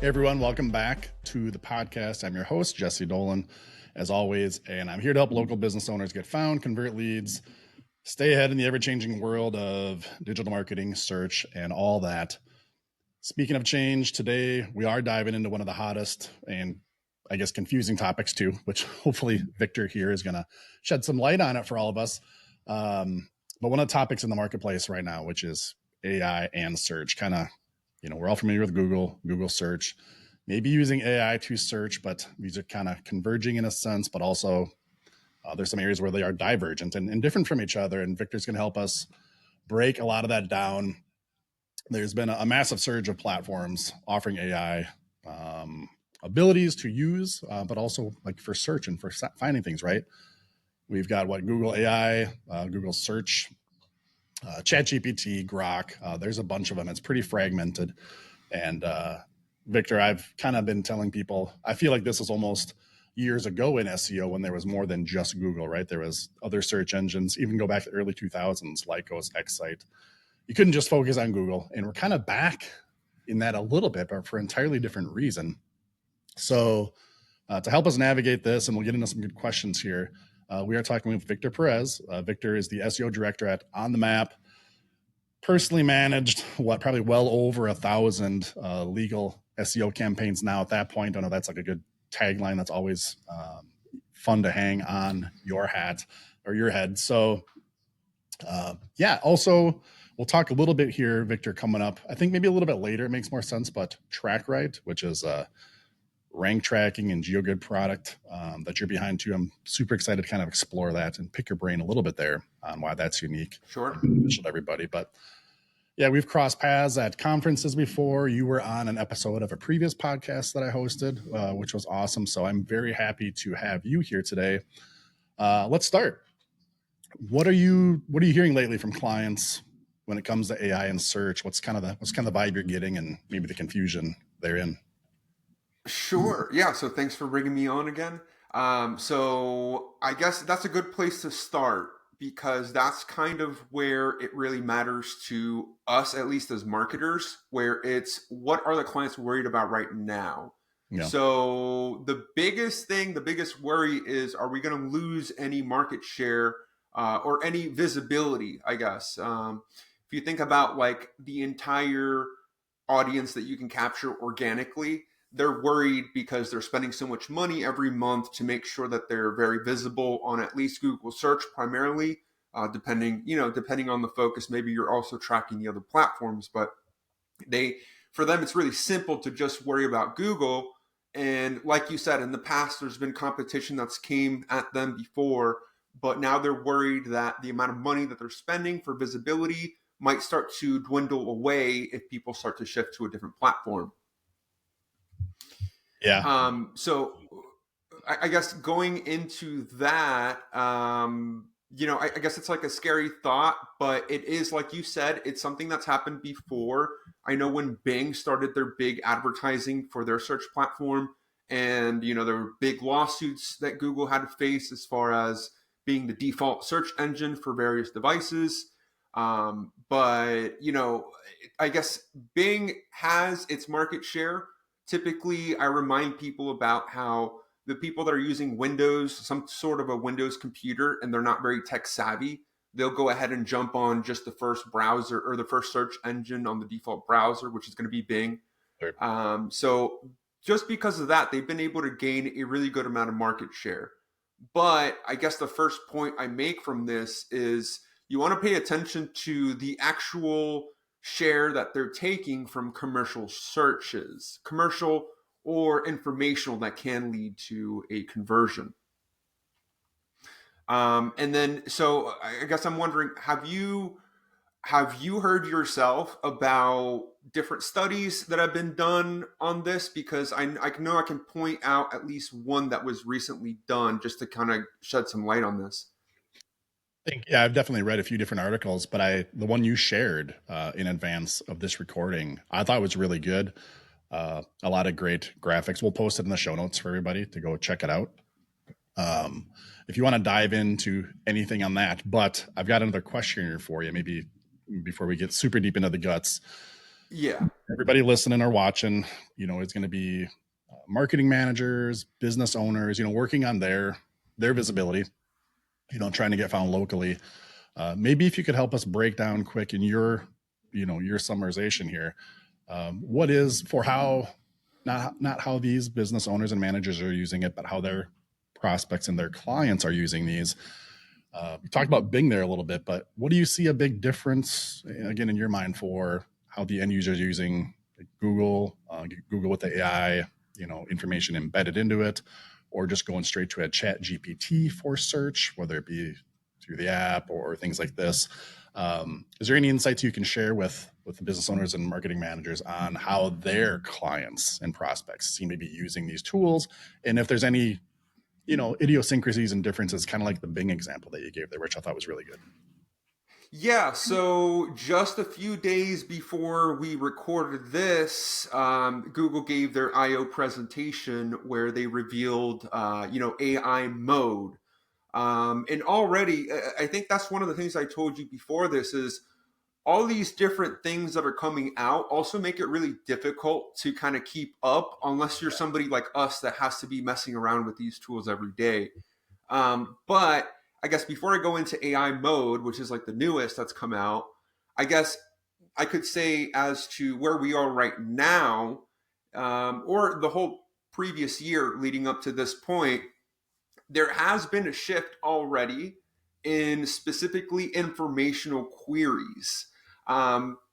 Hey everyone, welcome back to the podcast. I'm your host, Jesse Dolan, as always, and I'm here to help local business owners get found, convert leads, stay ahead in the ever-changing world of digital marketing, search, and all that. Speaking of change, today we are diving into one of the hottest and I guess confusing topics too, which hopefully Victor here is going to shed some light on it for all of us. But one of the topics in the marketplace right now, which is AI and search, kind of, we're all familiar with Google search, maybe using AI to search, but these are kind of converging in a sense, but also there's some areas where they are divergent and different from each other. And Victor's going to help us break a lot of that down. There's been a massive surge of platforms offering AI abilities to use, but also like for search and for finding things, right? We've got Google AI, Google Search, ChatGPT, Grok. There's a bunch of them. It's pretty fragmented. And Victor, I've kind of been telling people, I feel like this is almost years ago in SEO when there was more than just Google, right? There was other search engines, even go back to the early 2000s, Lycos, Excite. You couldn't just focus on Google. And we're kind of back in that a little bit, but for an entirely different reason. So to help us navigate this, and we'll get into some good questions here, we are talking with Victor Perez. Victor is the SEO director at On the Map, personally managed probably well over 1,000 legal SEO campaigns now at that point. I know that's like a good tagline that's always fun to hang on your hat or your head. So also we'll talk a little bit here, Victor, coming up. I think maybe a little bit later it makes more sense, but TrackRight, which is rank tracking and GeoGrid product that you're behind too. I'm super excited to kind of explore that and pick your brain a little bit there on why that's unique. Sure. And beneficial to everybody. But yeah, we've crossed paths at conferences before. You were on an episode of a previous podcast that I hosted, which was awesome. So I'm very happy to have you here today. Let's start. What are you hearing lately from clients when it comes to AI and search? What's kind of the vibe you're getting and maybe the confusion therein? Sure. Yeah. So thanks for bringing me on again. So I guess that's a good place to start because that's kind of where it really matters to us, at least as marketers, where it's what are the clients worried about right now? Yeah. So the biggest worry is, are we going to lose any market share or any visibility, I guess? If you think about like the entire audience that you can capture organically, they're worried because they're spending so much money every month to make sure that they're very visible on at least Google search primarily, depending on the focus. Maybe you're also tracking the other platforms, but for them, it's really simple to just worry about Google. And like you said, in the past, there's been competition that's came at them before, but now they're worried that the amount of money that they're spending for visibility might start to dwindle away if people start to shift to a different platform. Yeah. So I guess going into that, I guess it's like a scary thought, but it is, like you said, it's something that's happened before. I know when Bing started their big advertising for their search platform, and, there were big lawsuits that Google had to face as far as being the default search engine for various devices. But, I guess Bing has its market share. Typically, I remind people about how the people that are using Windows, some sort of a Windows computer, and they're not very tech savvy, they'll go ahead and jump on just the first browser or the first search engine on the default browser, which is going to be Bing. Sure. So just because of that, they've been able to gain a really good amount of market share. But I guess the first point I make from this is you want to pay attention to the actual share that they're taking from commercial searches, commercial or informational that can lead to a conversion. And then, so I guess I'm wondering, have you heard yourself about different studies that have been done on this? Because I know I can point out at least one that was recently done just to kind of shed some light on this. Yeah, I've definitely read a few different articles, but the one you shared in advance of this recording, I thought was really good. A lot of great graphics. We'll post it in the show notes for everybody to go check it out. If you want to dive into anything on that, but I've got another question here for you, maybe before we get super deep into the guts. Yeah. Everybody listening or watching, is going to be marketing managers, business owners, working on their visibility, trying to get found locally. Maybe if you could help us break down quick in your summarization here, what is for how not how these business owners and managers are using it, but how their prospects and their clients are using these. We talked about Bing there a little bit, but what do you see a big difference again in your mind for how the end user is using Google, Google with the AI, information embedded into it, or just going straight to a Chat GPT for search, whether it be through the app or things like this. Is there any insights you can share with the business owners and marketing managers on how their clients and prospects seem to be using these tools, and if there's any idiosyncrasies and differences, kind of like the Bing example that you gave there, which I thought was really good. Yeah, so just a few days before we recorded this, Google gave their I/O presentation where they revealed, AI mode. And already, I think that's one of the things I told you before this is all these different things that are coming out also make it really difficult to kind of keep up unless you're somebody like us that has to be messing around with these tools every day. But I guess before I go into AI mode, which is like the newest that's come out, I guess I could say as to where we are right now, or the whole previous year leading up to this point, there has been a shift already in specifically informational queries.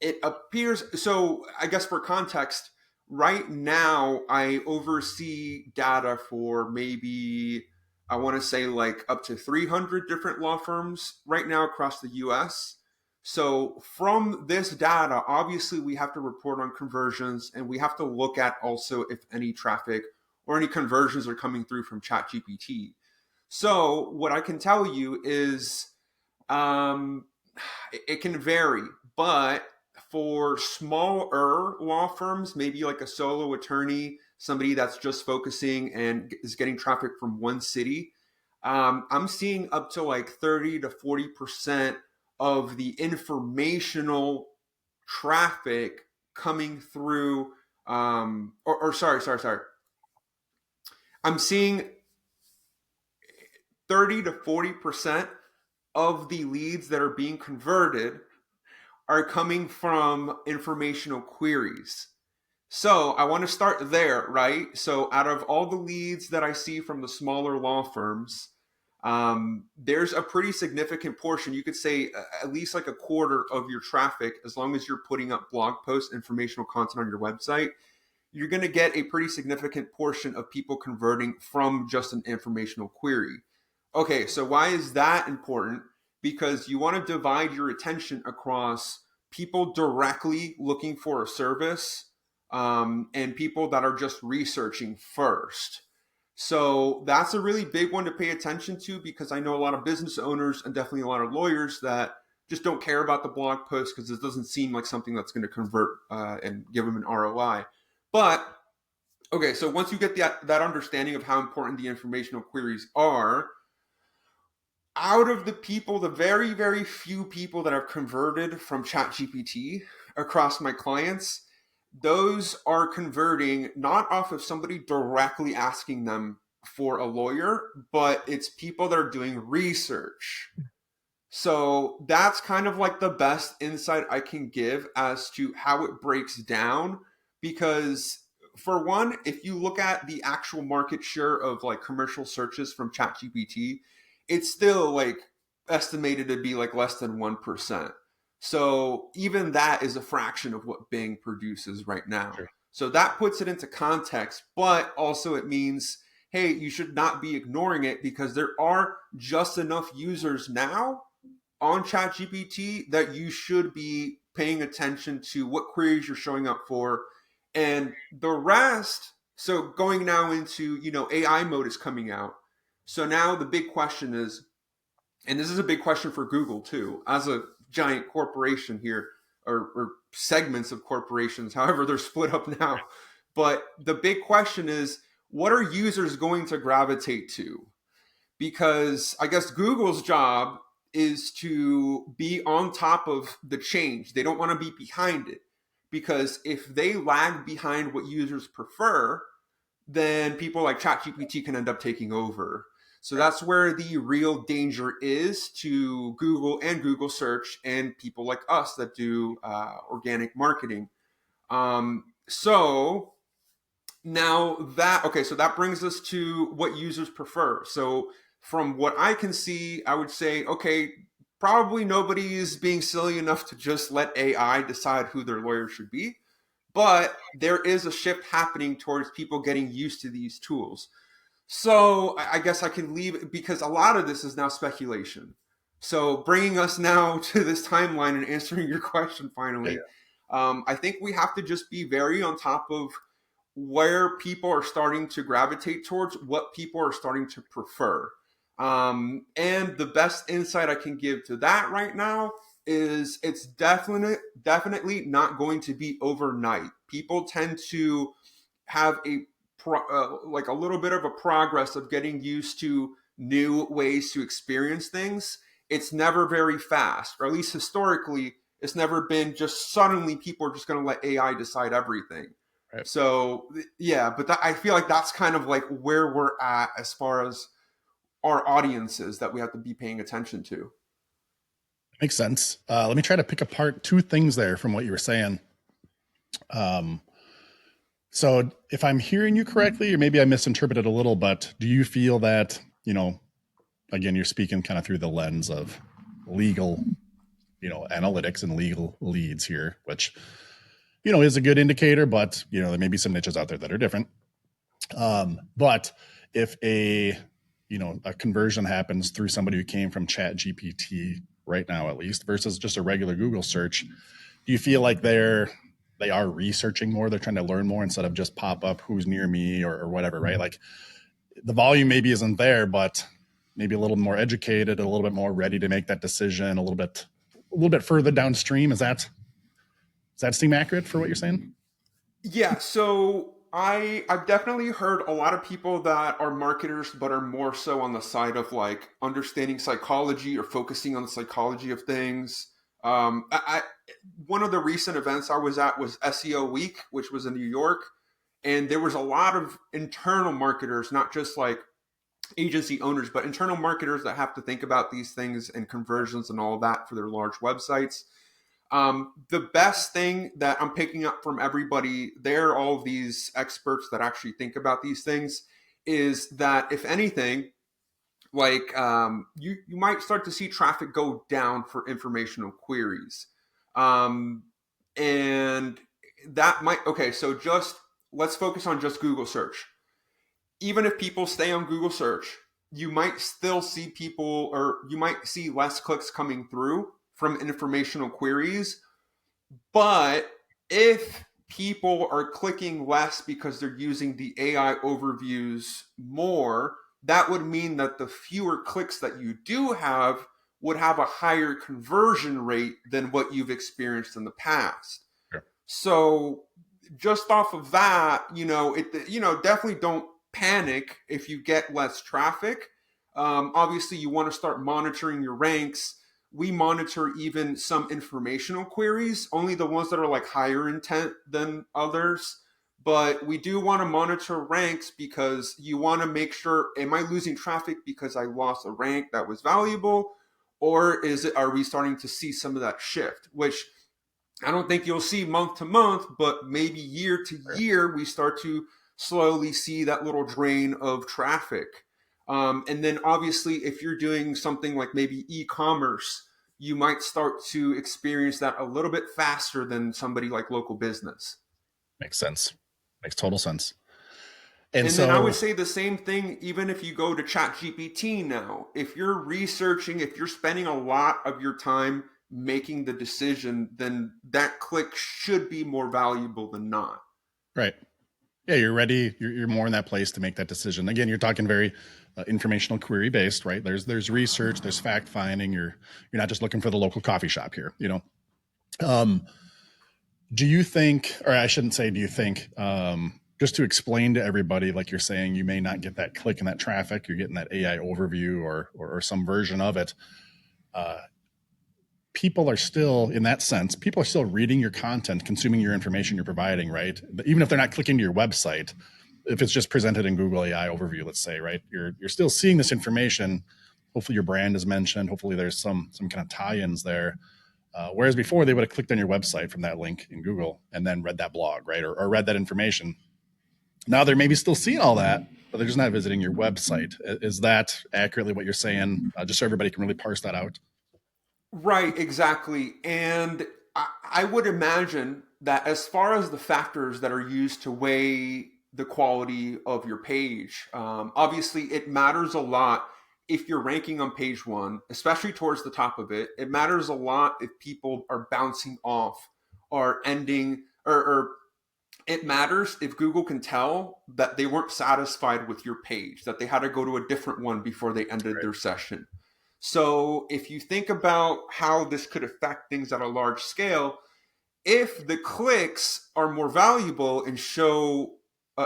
It appears, so I guess for context, right now I oversee data for maybe, I want to say like up to 300 different law firms right now across the US. So from this data, obviously we have to report on conversions and we have to look at also if any traffic or any conversions are coming through from ChatGPT. So what I can tell you is um, it can vary, but for smaller law firms, maybe like a solo attorney, somebody that's just focusing and is getting traffic from one city, I'm seeing up to like 30 to 40% of the informational traffic coming through. Or sorry. I'm seeing 30 to 40% of the leads that are being converted are coming from informational queries. So I want to start there, right? So out of all the leads that I see from the smaller law firms, there's a pretty significant portion. You could say at least like a quarter of your traffic, as long as you're putting up blog posts, informational content on your website, you're going to get a pretty significant portion of people converting from just an informational query. Okay, so why is that important? Because you want to divide your attention across people directly looking for a service, and people that are just researching first. So that's a really big one to pay attention to because I know a lot of business owners and definitely a lot of lawyers that just don't care about the blog post because it doesn't seem like something that's going to convert and give them an ROI. But okay, so once you get that understanding of how important the informational queries are, out of the people, the very, very few people that have converted from ChatGPT across my clients, those are converting not off of somebody directly asking them for a lawyer, but it's people that are doing research. So that's kind of like the best insight I can give as to how it breaks down. Because, for one, if you look at the actual market share of like commercial searches from ChatGPT, it's still like estimated to be like less than 1%. So even that is a fraction of what Bing produces right now. Sure. So that puts it into context, but also it means, hey, you should not be ignoring it because there are just enough users now on ChatGPT that you should be paying attention to what queries you're showing up for, and the rest. So going now into, AI mode is coming out. So now the big question is, and this is a big question for Google too, as a giant corporation here, or segments of corporations, however they're split up now. But the big question is, what are users going to gravitate to? Because I guess Google's job is to be on top of the change. They don't want to be behind it. because if they lag behind what users prefer, then people like ChatGPT can end up taking over. So that's where the real danger is to Google and Google search and people like us that do organic marketing. So now that, okay, so that brings us to what users prefer. So from what I can see, I would say, okay, probably nobody is being silly enough to just let AI decide who their lawyer should be. But there is a shift happening towards people getting used to these tools. So I guess I can leave it because a lot of this is now speculation. So bringing us now to this timeline and answering your question finally, Yeah. I think we have to just be very on top of where people are starting to gravitate towards, what people are starting to prefer. And the best insight I can give to that right now is it's definitely not going to be overnight. People tend to have like a little bit of a progress of getting used to new ways to experience things. It's never very fast, or at least historically, it's never been just suddenly people are just going to let AI decide everything. Right. So yeah, but I feel like that's kind of like where we're at as far as our audiences that we have to be paying attention to. Makes sense. Let me try to pick apart two things there from what you were saying. So if I'm hearing you correctly, or maybe I misinterpreted a little, but do you feel that, again, you're speaking kind of through the lens of legal, analytics and legal leads here, which, is a good indicator, but, there may be some niches out there that are different. But if a conversion happens through somebody who came from Chat GPT right now, at least, versus just a regular Google search, do you feel like they are researching more? They're trying to learn more instead of just pop up who's near me or whatever, right? Like the volume maybe isn't there, but maybe a little more educated, a little bit more ready to make that decision, a little bit further downstream. Does that seem accurate for what you're saying? Yeah, so I've definitely heard a lot of people that are marketers but are more so on the side of like understanding psychology or focusing on the psychology of things. I one of the recent events I was at was SEO Week, which was in New York, and there was a lot of internal marketers, not just like agency owners, but internal marketers that have to think about these things and conversions and all of that for their large websites. The best thing that I'm picking up from everybody there, all of these experts that actually think about these things, is that if anything, like you might start to see traffic go down for informational queries, um, and that might okay. So just let's focus on just Google search. Even if people stay on Google search, you might still see people, or you might see less clicks coming through from informational queries. But if people are clicking less because they're using the AI overviews more, that would mean that the fewer clicks that you do have would have a higher conversion rate than what you've experienced in the past. Sure. So just off of that, definitely don't panic if you get less traffic. Obviously, you want to start monitoring your ranks. We monitor even some informational queries, only the ones that are like higher intent than others. But we do want to monitor ranks because you want to make sure, am I losing traffic because I lost a rank that was valuable? Or are we starting to see some of that shift? Which I don't think you'll see month to month, but maybe year to year, we start to slowly see that little drain of traffic. And then obviously, if you're doing something like maybe e-commerce, you might start to experience that a little bit faster than somebody like local business. Makes sense. Makes total sense. And And then I would so, say the same thing even if you go to ChatGPT now. If you're researching, if you're spending a lot of your time making the decision, then that click should be more valuable than not. right. Yeah, you're ready. You're more in that place to make that decision. Again, you're talking very informational query based, right? There's research, there's fact finding. You're not just looking for the local coffee shop here. Um, do you think, or I shouldn't say, do you think? Just to explain to everybody, like you're saying, you may not get that click and that traffic. You're getting that AI overview or some version of it. Uh, people are still, in that sense, people are still reading your content, consuming your information you're providing, right? Even if they're not clicking to your website, if it's just presented in Google AI overview, let's say, right? You're still seeing this information. Hopefully your brand is mentioned. Hopefully there's some kind of tie-ins there. Whereas before they would have clicked on your website from that link in Google and then read that blog, right? Or read that information. Now they're maybe still seeing all that, but they're just not visiting your website. Is that accurately what you're saying? Just so everybody can really parse that out. Right, exactly. And I would imagine that as far as the factors that are used to weigh the quality of your page, obviously it matters a lot if you're ranking on page one, especially towards the top of it. It matters a lot if people are bouncing off or ending, or it matters if Google can tell that they weren't satisfied with your page, that they had to go to a different one before they ended their session. So if you think about how this could affect things at a large scale, if the clicks are more valuable and show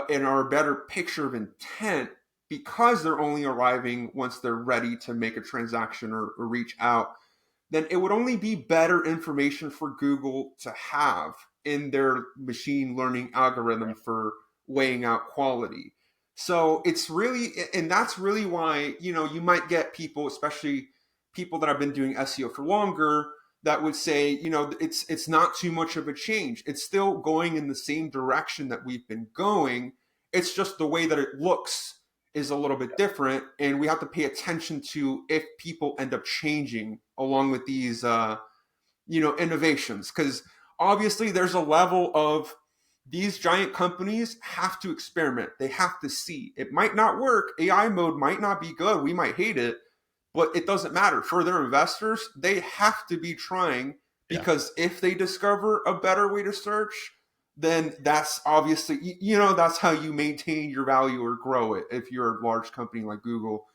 and are a better picture of intent because they're only arriving once they're ready to make a transaction or reach out, then it would only be better information for Google to have in their machine learning algorithm for weighing out quality. So it's really, and that's really why, you might get people, especially people that have been doing SEO for longer, that would say, it's not too much of a change. It's still going in the same direction that we've been going. It's just the way that it looks is a little bit different, and we have to pay attention to if people end up changing along with these innovations, because obviously there's a level of these giant companies have to experiment. They have to see. It might not work. AI mode might not be good. We might hate it, but it doesn't matter. For their investors, they have to be trying, because if they discover a better way to search, then that's obviously, that's how you maintain your value or grow it. If you're a large company like Google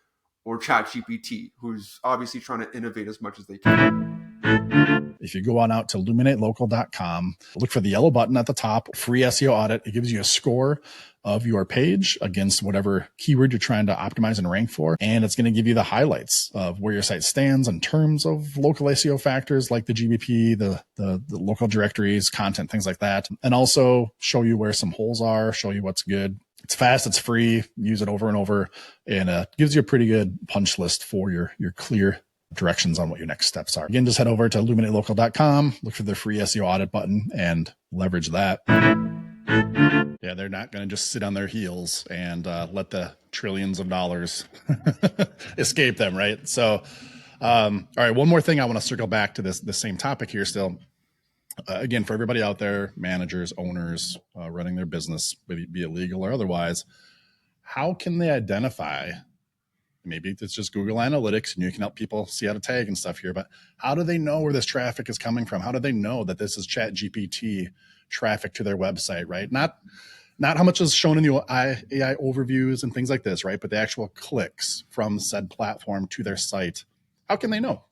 or ChatGPT, who's obviously trying to innovate as much as they can. If you go on out to luminatelocal.com, look for the yellow button at the top, free SEO audit. It gives you a score of your page against whatever keyword you're trying to optimize and rank for. And it's going to give you the highlights of where your site stands in terms of local SEO factors like the GBP, the local directories, content, things like that. And also show you where some holes are, show you what's good. It's fast, it's free, use it over and over, and gives you a pretty good punch list for your clear directions on what your next steps are. Again, just head over to luminatelocal.com, look for the free SEO audit button, and leverage that. Yeah, they're not going to just sit on their heels and let the trillions of dollars escape them, right? So, all right, one more thing I want to circle back to the same topic here still. Again, for everybody out there, managers, owners, running their business, be it legal or otherwise, how can they identify, maybe it's just Google Analytics and you can help people see how to tag and stuff here, but how do they know where this traffic is coming from? How do they know that this is ChatGPT traffic to their website, right? Not how much is shown in the AI overviews and things like this, right? But the actual clicks from said platform to their site. How can they know?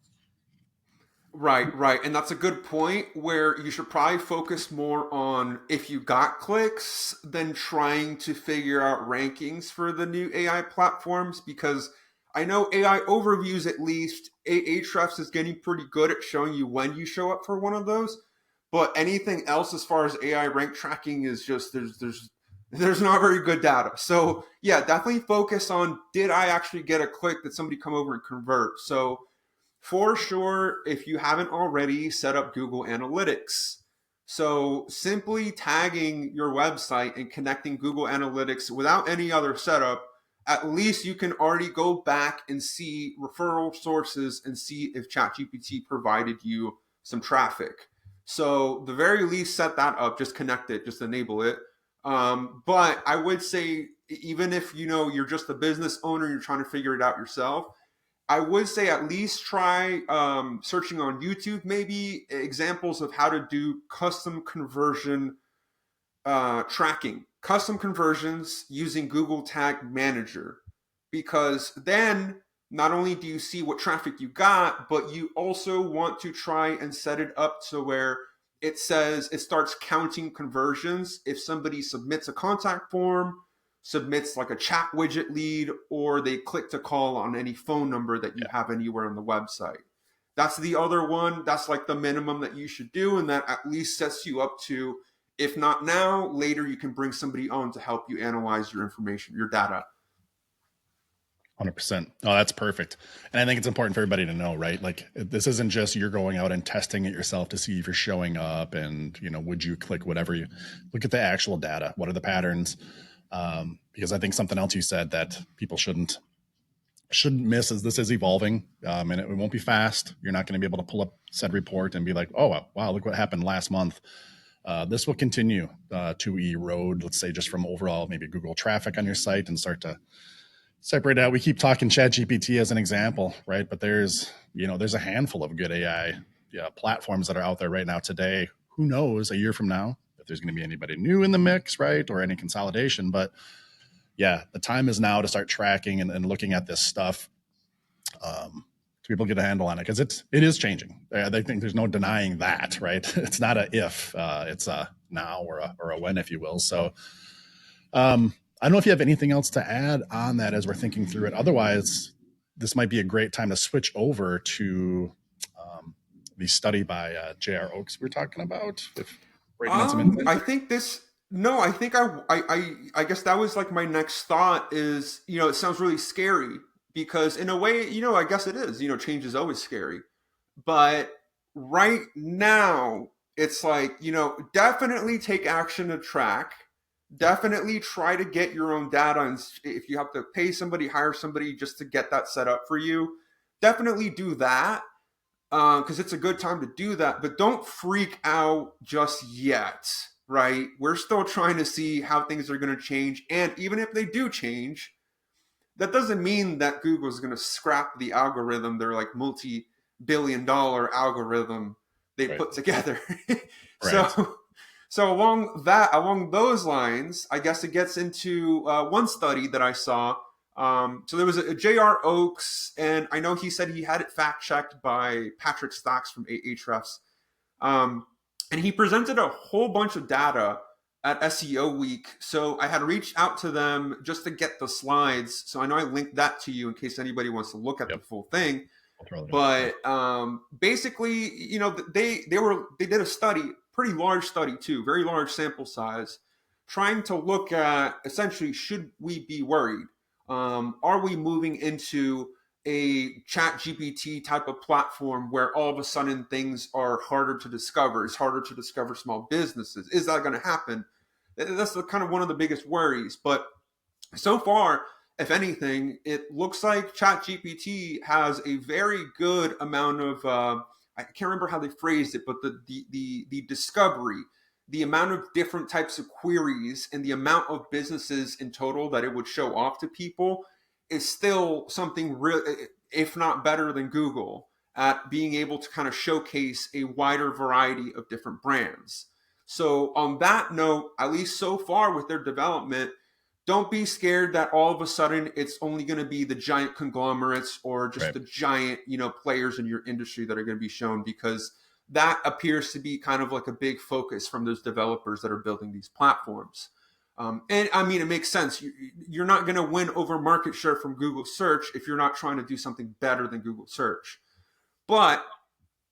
Right. And that's a good point, where you should probably focus more on if you got clicks than trying to figure out rankings for the new AI platforms, because I know AI overviews, at least Ahrefs is getting pretty good at showing you when you show up for one of those. But anything else as far as AI rank tracking is just, there's not very good data. So yeah, definitely focus on, did I actually get a click? Did somebody come over and convert? So for sure, if you haven't already, set up Google Analytics. So simply tagging your website and connecting Google Analytics without any other setup, at least you can already go back and see referral sources and see if ChatGPT provided you some traffic. So the very least, set that up, just connect it, just enable it. But I would say, even if you're just a business owner, you're trying to figure it out yourself, I would say at least try searching on YouTube, maybe examples of how to do custom conversion tracking, custom conversions using Google Tag Manager. Because then not only do you see what traffic you got, but you also want to try and set it up to where it says it starts counting conversions if somebody submits a contact form, submits like a chat widget lead, or they click to call on any phone number that you have anywhere on the website. That's the other one. That's like the minimum that you should do. And that at least sets you up to, if not now, later you can bring somebody on to help you analyze your information, your data. 100%. Oh, that's perfect. And I think it's important for everybody to know, right? Like this isn't just you're going out and testing it yourself to see if you're showing up and, would you click whatever you look at the actual data. What are the patterns? Because I think something else you said that people shouldn't miss is this is evolving, and it won't be fast. You're not going to be able to pull up said report and be like, oh, wow, look what happened last month. This will continue to erode, let's say, just from overall maybe Google traffic on your site and start to separate out. We keep talking ChatGPT as an example, right? But there's a handful of good AI platforms that are out there right now today. Who knows a year from now if there's going to be anybody new in the mix, right? Or any consolidation. But yeah, the time is now to start tracking and looking at this stuff, so people get a handle on it, because it is changing. I think there's no denying that, right? It's not a if, it's a now or a when, if you will. So I don't know if you have anything else to add on that as we're thinking through it. Otherwise, this might be a great time to switch over to the study by J.R. Oaks we're talking about. If breaking on some insight. I think this. No, I think I guess that was like my next thought is, it sounds really scary because in a way, I guess it is, change is always scary. But right now, it's like, definitely take action to track. Definitely try to get your own data. And if you have to pay somebody, hire somebody just to get that set up for you, definitely do that. Because it's a good time to do that. But don't freak out just yet. Right? We're still trying to see how things are going to change. And even if they do change, that doesn't mean that Google is going to scrap the algorithm, their like multi-billion-dollar algorithm they Right. put together. Right. So along those lines, I guess it gets into one study that I saw. So there was a J.R. Oaks, and I know he said he had it fact-checked by Patrick Stocks from Ahrefs. And he presented a whole bunch of data at SEO Week. So I had reached out to them just to get the slides. So I know I linked that to you in case anybody wants to look at the full thing. But basically, they did a study, pretty large study too, very large sample size, trying to look at essentially, should we be worried? Are we moving into a ChatGPT type of platform where all of a sudden things are harder to discover? It's harder to discover small businesses. Is that going to happen? That's kind of one of the biggest worries. But so far, if anything, it looks like ChatGPT has a very good amount of I can't remember how they phrased it, but the discovery, the amount of different types of queries, and the amount of businesses in total that it would show off to people is still something real, if not better than Google, at being able to kind of showcase a wider variety of different brands. So on that note, at least so far with their development, don't be scared that all of a sudden it's only going to be the giant conglomerates or just the giant, players in your industry that are going to be shown, because that appears to be kind of like a big focus from those developers that are building these platforms. And I mean, it makes sense. You're not going to win over market share from Google search if you're not trying to do something better than Google search. But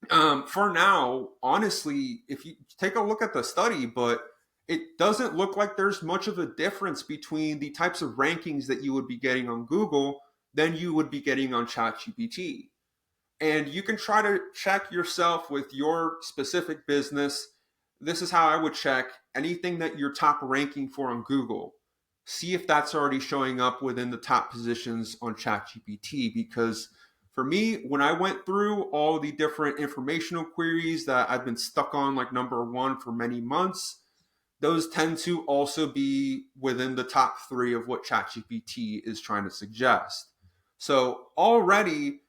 for now, honestly, if you take a look at the study, but it doesn't look like there's much of a difference between the types of rankings that you would be getting on Google than you would be getting on ChatGPT. And you can try to check yourself with your specific business. This is how I would check anything that you're top ranking for on Google. See if that's already showing up within the top positions on ChatGPT. Because for me, when I went through all the different informational queries that I've been stuck on, like number one for many months, those tend to also be within the top three of what ChatGPT is trying to suggest. So already,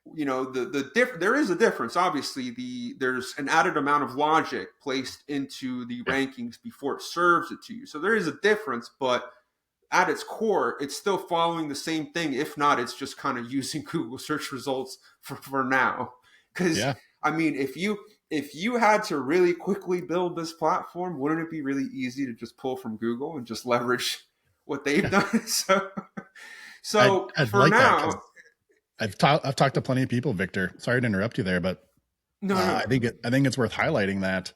there is a difference. Obviously, there's an added amount of logic placed into the rankings before it serves it to you. So there is a difference, but at its core, it's still following the same thing. If not, it's just kind of using Google search results for now. Because I mean, if you had to really quickly build this platform, wouldn't it be really easy to just pull from Google and just leverage what they've done? So I'd for like now, I've talked to plenty of people, Victor. Sorry to interrupt you there, but No, no. I think it's worth highlighting that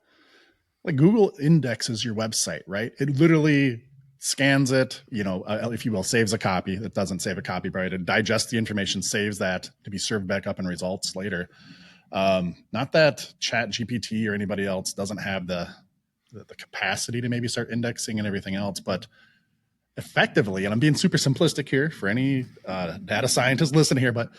like Google indexes your website, right? It literally scans it, if you will, saves a copy. It doesn't save a copyright. It digests the information, saves that to be served back up in results later. Not that Chat GPT or anybody else doesn't have the capacity to maybe start indexing and everything else, but effectively, and I'm being super simplistic here for any data scientists listening here, but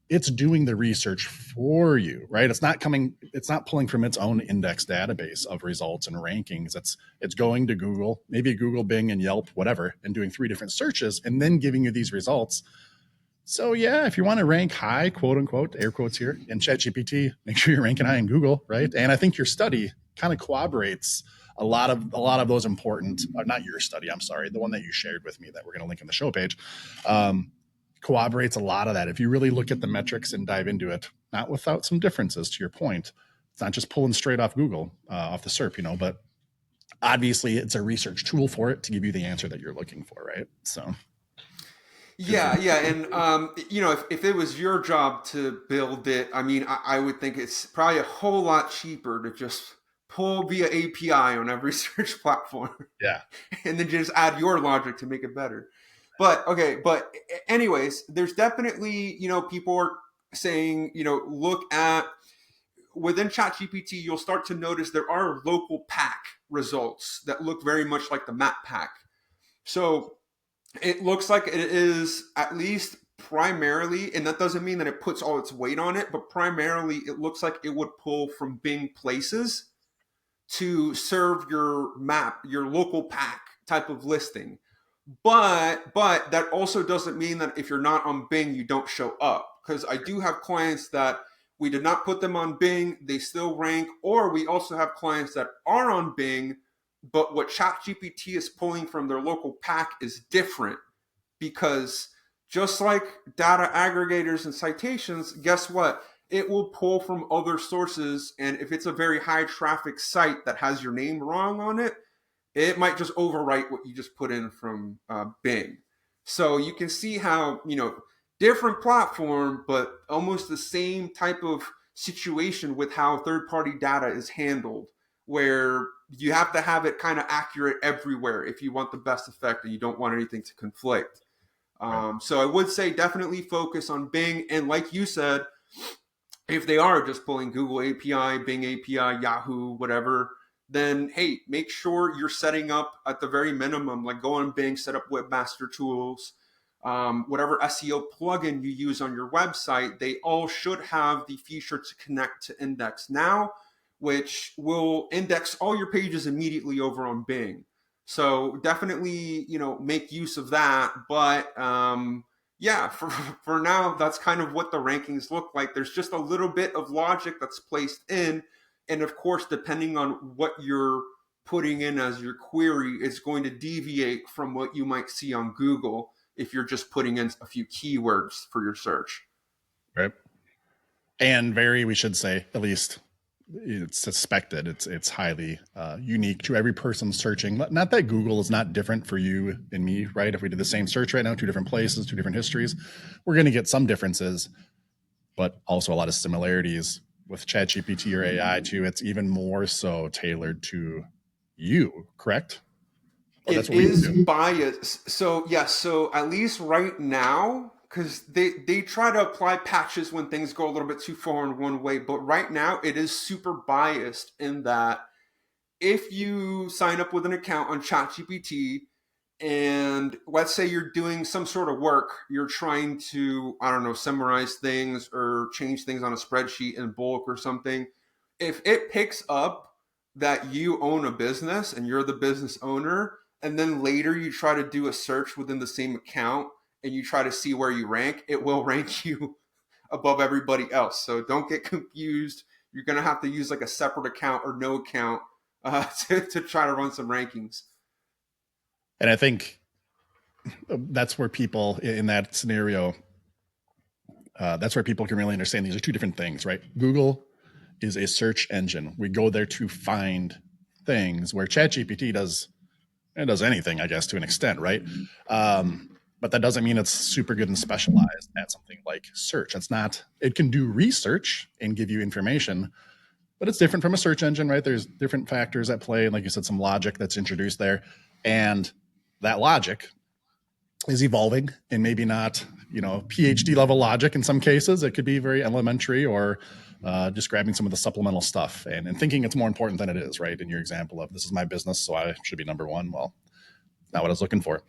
it's doing the research for you, right? It's not pulling from its own index database of results and rankings. It's going to Google, maybe Google, Bing, and Yelp, whatever, and doing 3 different searches and then giving you these results. So yeah, if you want to rank high, quote unquote, air quotes here, in ChatGPT, make sure you're ranking high in Google, right? And I think your study kind of corroborates a lot of those important, not your study, I'm sorry, the one that you shared with me that we're going to link in the show page. Corroborates a lot of that. If you really look at the metrics and dive into it, not without some differences to your point, it's not just pulling straight off Google, off the SERP, but obviously it's a research tool for it to give you the answer that you're looking for, right? So Yeah, yeah, and if it was your job to build it, I mean, I would think it's probably a whole lot cheaper to just pull via API on every search platform, yeah, and then just add your logic to make it better. But okay, but anyways, there's definitely people are saying look at within ChatGPT, you'll start to notice there are local pack results that look very much like the map pack. So it looks like it is at least primarily, and that doesn't mean that it puts all its weight on it, but primarily it looks like it would pull from Bing Places to serve your map, your local pack type of listing. But that also doesn't mean that if you're not on Bing, you don't show up. Because I do have clients that we did not put them on Bing, they still rank, or we also have clients that are on Bing, but what ChatGPT is pulling from their local pack is different because just like data aggregators and citations, guess what? It will pull from other sources. And if it's a very high traffic site that has your name wrong on it, it might just overwrite what you just put in from Bing. So you can see how, different platform, but almost the same type of situation with how third party data is handled, where you have to have it kind of accurate everywhere if you want the best effect and you don't want anything to conflict. right. So I would say definitely focus on Bing. And like you said, if they are just pulling Google API, Bing API, Yahoo, whatever, then hey, make sure you're setting up at the very minimum, like go on Bing, set up Webmaster Tools, whatever SEO plugin you use on your website, they all should have the feature to connect to Index Now, which will index all your pages immediately over on Bing. So definitely, make use of that. But yeah, for now, that's kind of what the rankings look like. There's just a little bit of logic that's placed in. And of course, depending on what you're putting in as your query, it's going to deviate from what you might see on Google if you're just putting in a few keywords for your search. Right. And we should say, at least it's suspected, it's highly unique to every person searching. Not that Google is not different for you and me, right? If we did the same search right now, 2 different places, 2 different histories, we're going to get some differences, but also a lot of similarities. With ChatGPT or AI too, it's even more so tailored to you, correct? Or that's It what we is do. biased. So yes, so at least right now, because they try to apply patches when things go a little bit too far in one way, but right now it is super biased in that if you sign up with an account on ChatGPT and let's say you're doing some sort of work, you're trying to, I don't know, summarize things or change things on a spreadsheet in bulk or something, if it picks up that you own a business and you're the business owner, and then later you try to do a search within the same account and you try to see where you rank, it will rank you above everybody else. So don't get confused. You're going to have to use like a separate account or no account to try to run some rankings. And I think that's where people in that scenario, that's where people can really understand these are 2 different things, right? Google is a search engine. We go there to find things where ChatGPT does anything, I guess, to an extent, right? but that doesn't mean it's super good and specialized at something like search. It can do research and give you information, but it's different from a search engine, right? There's different factors at play. And like you said, some logic that's introduced there. And that logic is evolving, and maybe not, PhD level logic in some cases. It could be very elementary, or just grabbing some of the supplemental stuff and thinking it's more important than it is, right? In your example of, this is my business, so I should be number one. Well, not what I was looking for.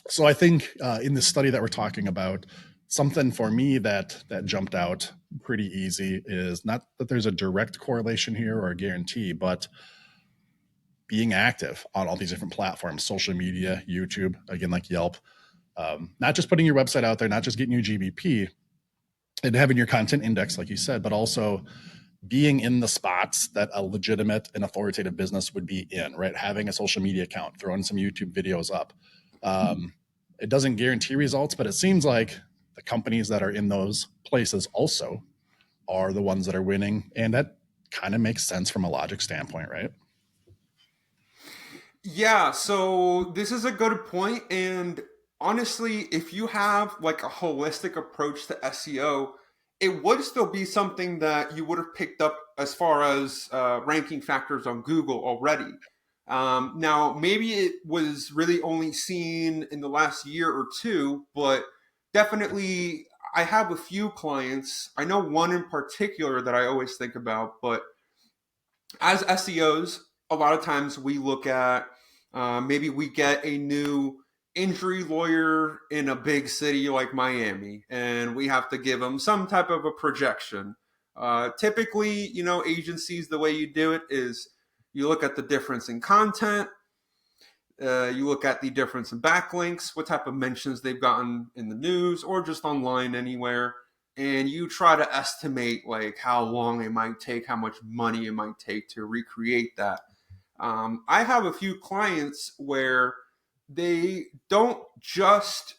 So I think in this study that we're talking about, something for me that jumped out pretty easy is not that there's a direct correlation here or a guarantee, but being active on all these different platforms, social media, YouTube, again, like Yelp, not just putting your website out there, not just getting your GBP and having your content index, like you said, but also being in the spots that a legitimate and authoritative business would be in, right? Having a social media account, throwing some YouTube videos up. It doesn't guarantee results, but it seems like the companies that are in those places also are the ones that are winning. And that kind of makes sense from a logic standpoint, right? Yeah, so this is a good point, and honestly, if you have like a holistic approach to SEO, it would still be something that you would have picked up as far as ranking factors on Google already. Now, maybe it was really only seen in the last year or two, but definitely I have a few clients. I know one in particular that I always think about, but as SEOs, a lot of times we look at maybe we get a new injury lawyer in a big city like Miami, and we have to give them some type of a projection. Typically, agencies, the way you do it is you look at the difference in content, you look at the difference in backlinks, what type of mentions they've gotten in the news or just online anywhere, and you try to estimate like how long it might take, how much money it might take to recreate that. I have a few clients where they don't just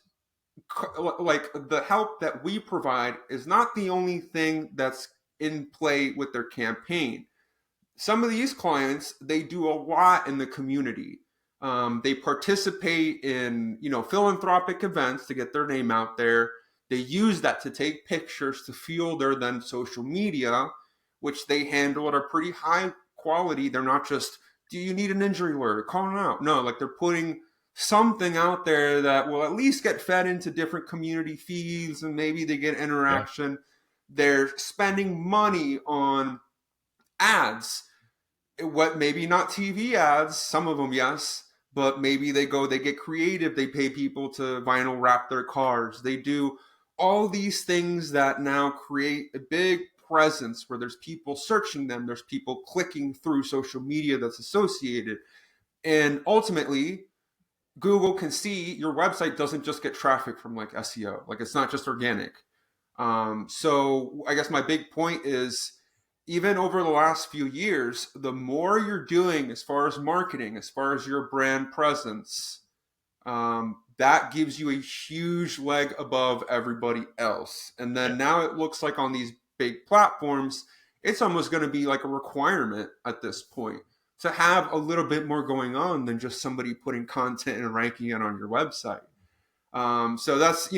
like the help that we provide is not the only thing that's in play with their campaign. Some of these clients, they do a lot in the community. They participate in philanthropic events to get their name out there. They use that to take pictures to fuel their then social media, which they handle at a pretty high quality. They're not just, do you need an injury alert, calling out. No, like they're putting something out there that will at least get fed into different community feeds, and maybe they get Yeah. interaction. They're spending money on ads, what, maybe not TV ads, some of them yes, but maybe they get creative, they pay people to vinyl wrap their cars, they do all these things that now create a big presence where there's people searching them, there's people clicking through social media that's associated, and ultimately Google can see your website doesn't just get traffic from like SEO, like it's not just organic. So I guess my big point is, even over the last few years, the more you're doing as far as marketing, as far as your brand presence, that gives you a huge leg above everybody else. And Yeah. then now it looks like on these big platforms, it's almost going to be like a requirement at this point to have a little bit more going on than just somebody putting content and ranking it on your website. So that's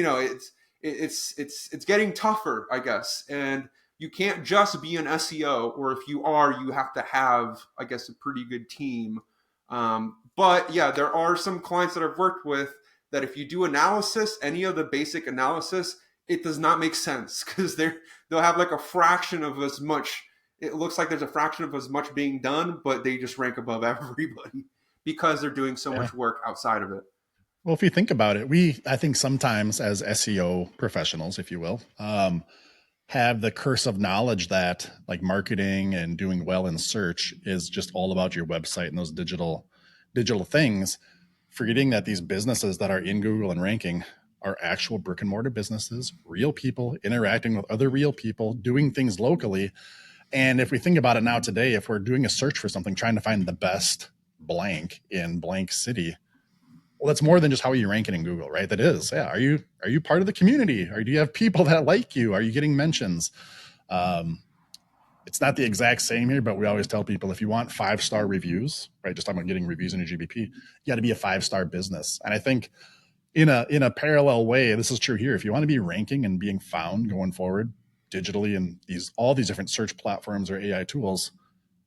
it's getting tougher, I guess, and you can't just be an SEO, or if you are, you have to have, I guess, a pretty good team. But yeah, there are some clients that I've worked with that if you do analysis, any of the basic analysis, it does not make sense because they'll have like a fraction of as much. It looks like there's a fraction of as much being done, but they just rank above everybody because they're doing so Yeah. much work outside of it. Well, if you think about it, I think sometimes as SEO professionals, if you will, have the curse of knowledge that like marketing and doing well in search is just all about your website and those digital things, forgetting that these businesses that are in Google and ranking are actual brick and mortar businesses, real people interacting with other real people, doing things locally. And if we think about it now today, if we're doing a search for something, trying to find the best blank in blank city, well, that's more than just how are you ranking in Google, right? That is, yeah. Are you part of the community? Or do you have people that like you? Are you getting mentions? Um, it's not the exact same here, but we always tell people if you want 5-star reviews, right? Just talking about getting reviews in your GBP, you got to be a 5-star business. And I think in a parallel way, this is true here. If you want to be ranking and being found going forward digitally and all these different search platforms or AI tools,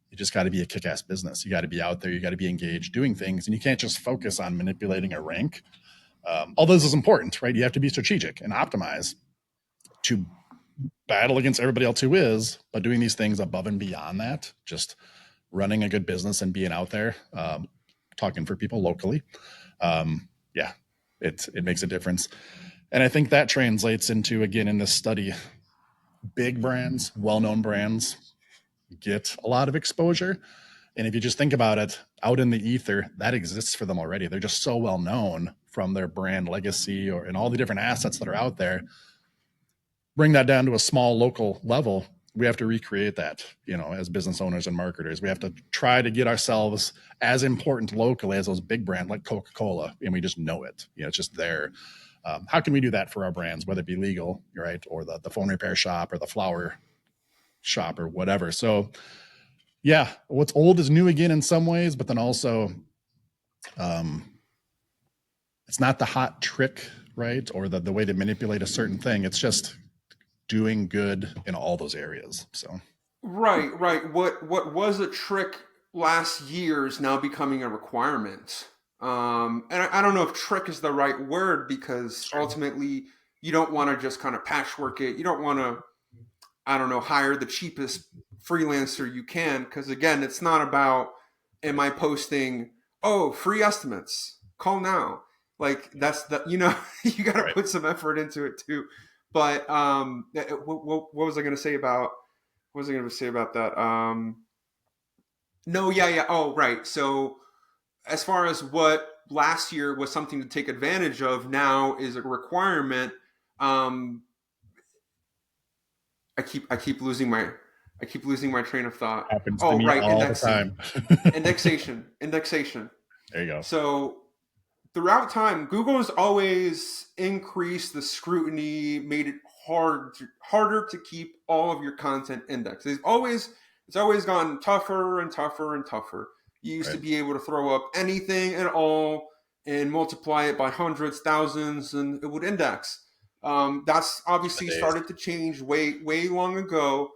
you just got to be a kick-ass business. You got to be out there. You got to be engaged doing things, and you can't just focus on manipulating a rank. Although this is important, right? You have to be strategic and optimize to battle against everybody else who is, but doing these things above and beyond that, just running a good business and being out there, talking for people locally. Yeah, it makes a difference. And I think that translates into, again, in this study, big brands, well-known brands get a lot of exposure. And if you just think about it, out in the ether, that exists for them already. They're just so well known from their brand legacy and all the different assets that are out there. Bring that down to a small local level. We have to recreate that, as business owners and marketers. We have to try to get ourselves as important locally as those big brands like Coca-Cola, and we just know it. It's just there. How can we do that for our brands, whether it be legal, right, or the phone repair shop or the flower shop or whatever? So, yeah, what's old is new again in some ways, but then also, it's not the hot trick, right, or the way to manipulate a certain thing. It's just doing good in all those areas. So Right. What was a trick last year is now becoming a requirement. And I don't know if trick is the right word, because sure. ultimately you don't want to just kind of patchwork it. You don't want to, I don't know, hire the cheapest freelancer you can, because again, it's not about, am I posting, oh, free estimates, call now. Like that's the, you got to Right. put some effort into it too. But what was I going to say about what was I going to say about that? No, yeah. Oh, right. So as far as what last year was something to take advantage of, now is a requirement. Um, I keep losing my train of thought. Happens to Oh, me right, all the time. indexation. There you go. So throughout time, Google has always increased the scrutiny, made it harder to keep all of your content indexed. It's always gone tougher and tougher and tougher. You used to Right. be able to throw up anything at all and multiply it by hundreds, thousands, and it would index. That's The obviously days. started to change way long ago,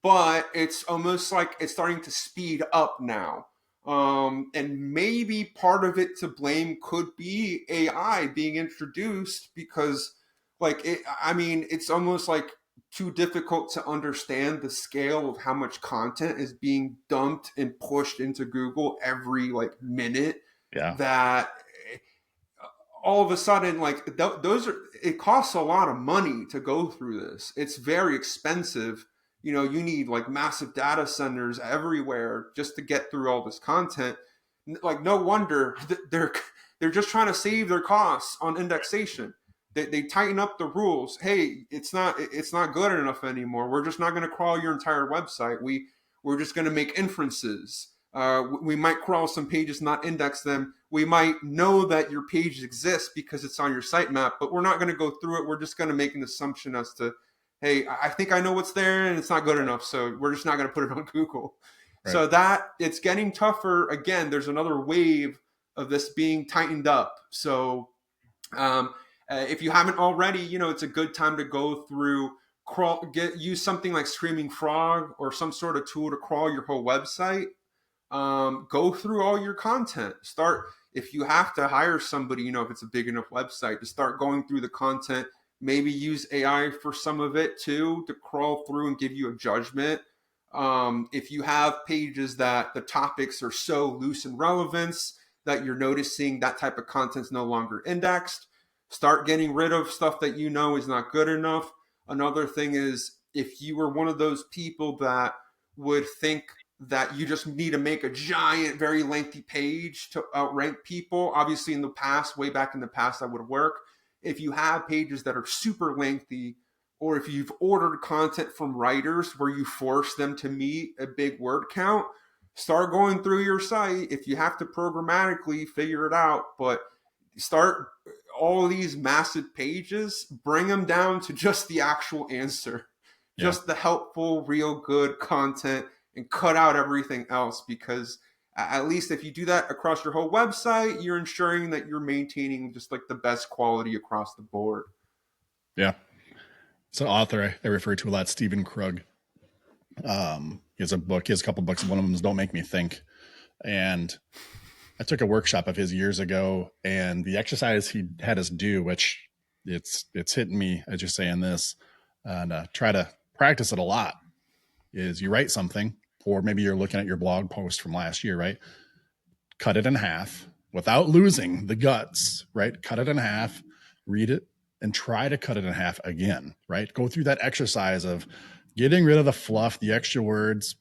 but it's almost like it's starting to speed up now. And maybe part of it to blame could be AI being introduced, because, it's almost like too difficult to understand the scale of how much content is being dumped and pushed into Google every minute. Yeah. That all of a sudden, those are, it costs a lot of money to go through this. It's very expensive. You need massive data centers everywhere just to get through all this content. No wonder they're just trying to save their costs on indexation. They tighten up the rules. Hey, it's not good enough anymore. We're just not going to crawl your entire website. We're just going to make inferences. We might crawl some pages, not index them. We might know that your page exists because it's on your sitemap, but we're not going to go through it. We're just going to make an assumption as to, hey, I think I know what's there and it's not good enough, so we're just not going to put it on Google. Right. So that it's getting tougher. Again, there's another wave of this being tightened up. So if you haven't already, it's a good time to go through, use something like Screaming Frog or some sort of tool to crawl your whole website. Go through all your content. Start, if you have to hire somebody, if it's a big enough website, to start going through the content. Maybe use AI for some of it too, to crawl through and give you a judgment. If you have pages that the topics are so loose in relevance that you're noticing that type of content is no longer indexed, start getting rid of stuff that is not good enough. Another thing is, if you were one of those people that would think that you just need to make a giant, very lengthy page to outrank people, obviously in the past, way back in the past, that would work. If you have pages that are super lengthy, or if you've ordered content from writers where you force them to meet a big word count, start going through your site. If you have to programmatically figure it out, but start all these massive pages, bring them down to just the actual answer, just the helpful, real good content, and cut out everything else. Because At least if you do that across your whole website, you're ensuring that you're maintaining just like the best quality across the board. Yeah. It's an author I refer to a lot, Stephen Krug. He has a couple books. One of them is Don't Make Me Think. And I took a workshop of his years ago, and the exercise he had us do, which it's hitting me as you're saying this, and try to practice it a lot, is you write something, or maybe you're looking at your blog post from last year, right? Cut it in half without losing the guts, right? Cut it in half, read it, and try to cut it in half again, right? Go through that exercise of getting rid of the fluff, the extra words,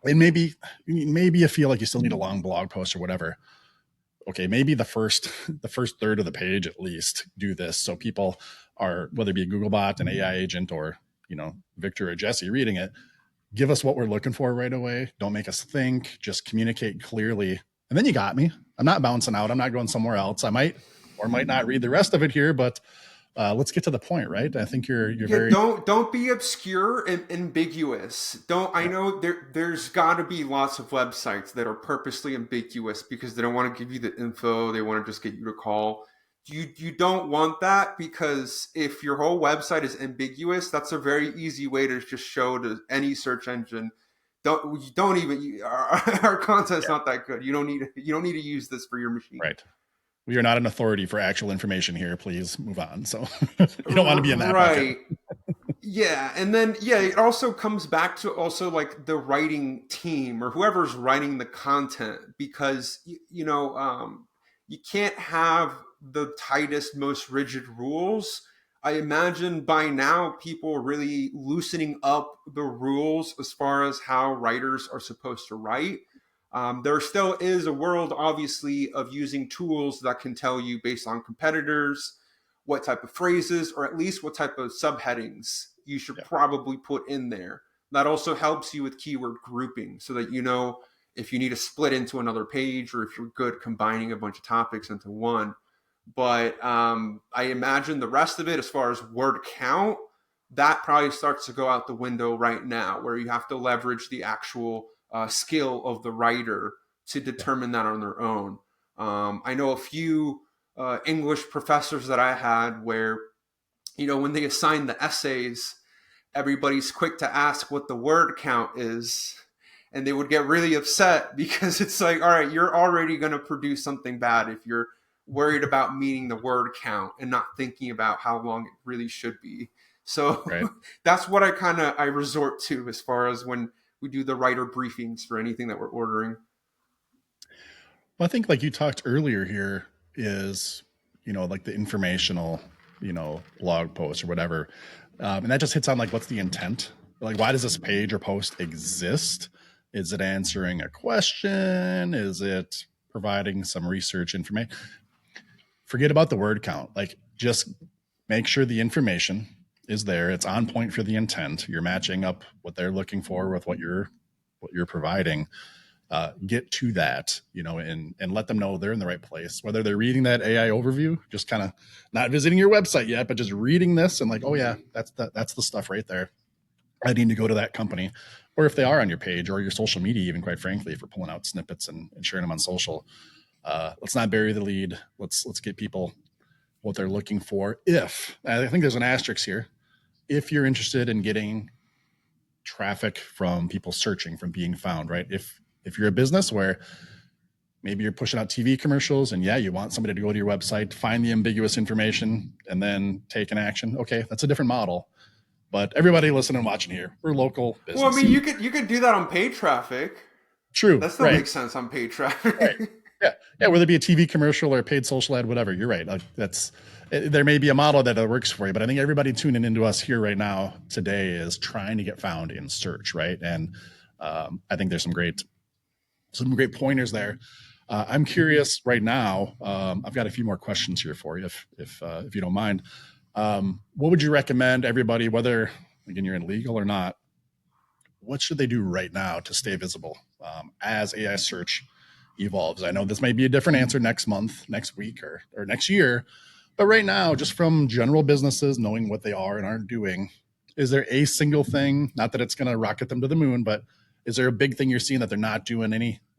and maybe you feel like you still need a long blog post or whatever. Okay, maybe the first third of the page at least do this, so people are, whether it be a Googlebot, an AI agent, or Victor or Jesse reading it, give us what we're looking for right away. Don't make us think. Just communicate clearly, and then you got me. I'm not bouncing out. I'm not going somewhere else. I might or might not read the rest of it here, but let's get to the point, right? I think you're very. Don't be obscure and ambiguous. I know there's got to be lots of websites that are purposely ambiguous because they don't want to give you the info. They want to just get you to call. You don't want that, because if your whole website is ambiguous, that's a very easy way to just show to any search engine. Don't even our content's not that good. You don't need to use this for your machine. Right. We are not an authority for actual information here. Please move on. So you don't want to be in that right. Yeah, and then it also comes back to also like the writing team or whoever's writing the content, because you can't have the tightest, most rigid rules. I imagine by now people are really loosening up the rules as far as how writers are supposed to write. There still is a world, obviously, of using tools that can tell you based on competitors what type of phrases, or at least what type of subheadings you should probably put in there. That also helps you with keyword grouping, so that you know if you need to split into another page, or if you're good combining a bunch of topics into one. But I imagine the rest of it, as far as word count, that probably starts to go out the window right now, where you have to leverage the actual skill of the writer to determine that on their own. I know a few English professors that I had where, when they assign the essays, everybody's quick to ask what the word count is. And they would get really upset because it's like, all right, you're already going to produce something bad if you're worried about meeting the word count and not thinking about how long it really should be. So that's what I resort to as far as when we do the writer briefings for anything that we're ordering. Well, I think like you talked earlier here is, like the informational, blog post or whatever. And that just hits on like, what's the intent? Like, why does this page or post exist? Is it answering a question? Is it providing some research information? Forget about the word count. Like, just make sure the information is there. It's on point for the intent. You're matching up what they're looking for with what you're providing. Get to that, and let them know they're in the right place. Whether they're reading that AI overview, just kind of not visiting your website yet, but just reading this and like, oh yeah, that's the stuff right there. I need to go to that company. Or if they are on your page or your social media, even, quite frankly, if we're pulling out snippets and sharing them on social, let's not bury the lead. Let's get people what they're looking for. If, I think there's an asterisk here, if you're interested in getting traffic from people searching, from being found, right? If you're a business where maybe you're pushing out TV commercials and you want somebody to go to your website, find the ambiguous information, and then take an action. Okay, that's a different model. But everybody listening and watching here, we're local business. Well, I mean, you could do that on paid traffic. True. That still makes sense on paid traffic. Right. Yeah, whether it be a TV commercial or a paid social ad, whatever. You're right. Like, there may be a model that works for you, but I think everybody tuning into us here right now today is trying to get found in search, right? And I think there's some great pointers there. I'm curious right now. I've got a few more questions here for you, if you don't mind. What would you recommend everybody, whether again you're in legal or not, what should they do right now to stay visible as AI search evolves? I know this may be a different answer next month, next week, or next year, but right now, just from general businesses knowing what they are and aren't doing, is there a single thing, not that it's going to rocket them to the moon, but is there a big thing you're seeing that they're not doing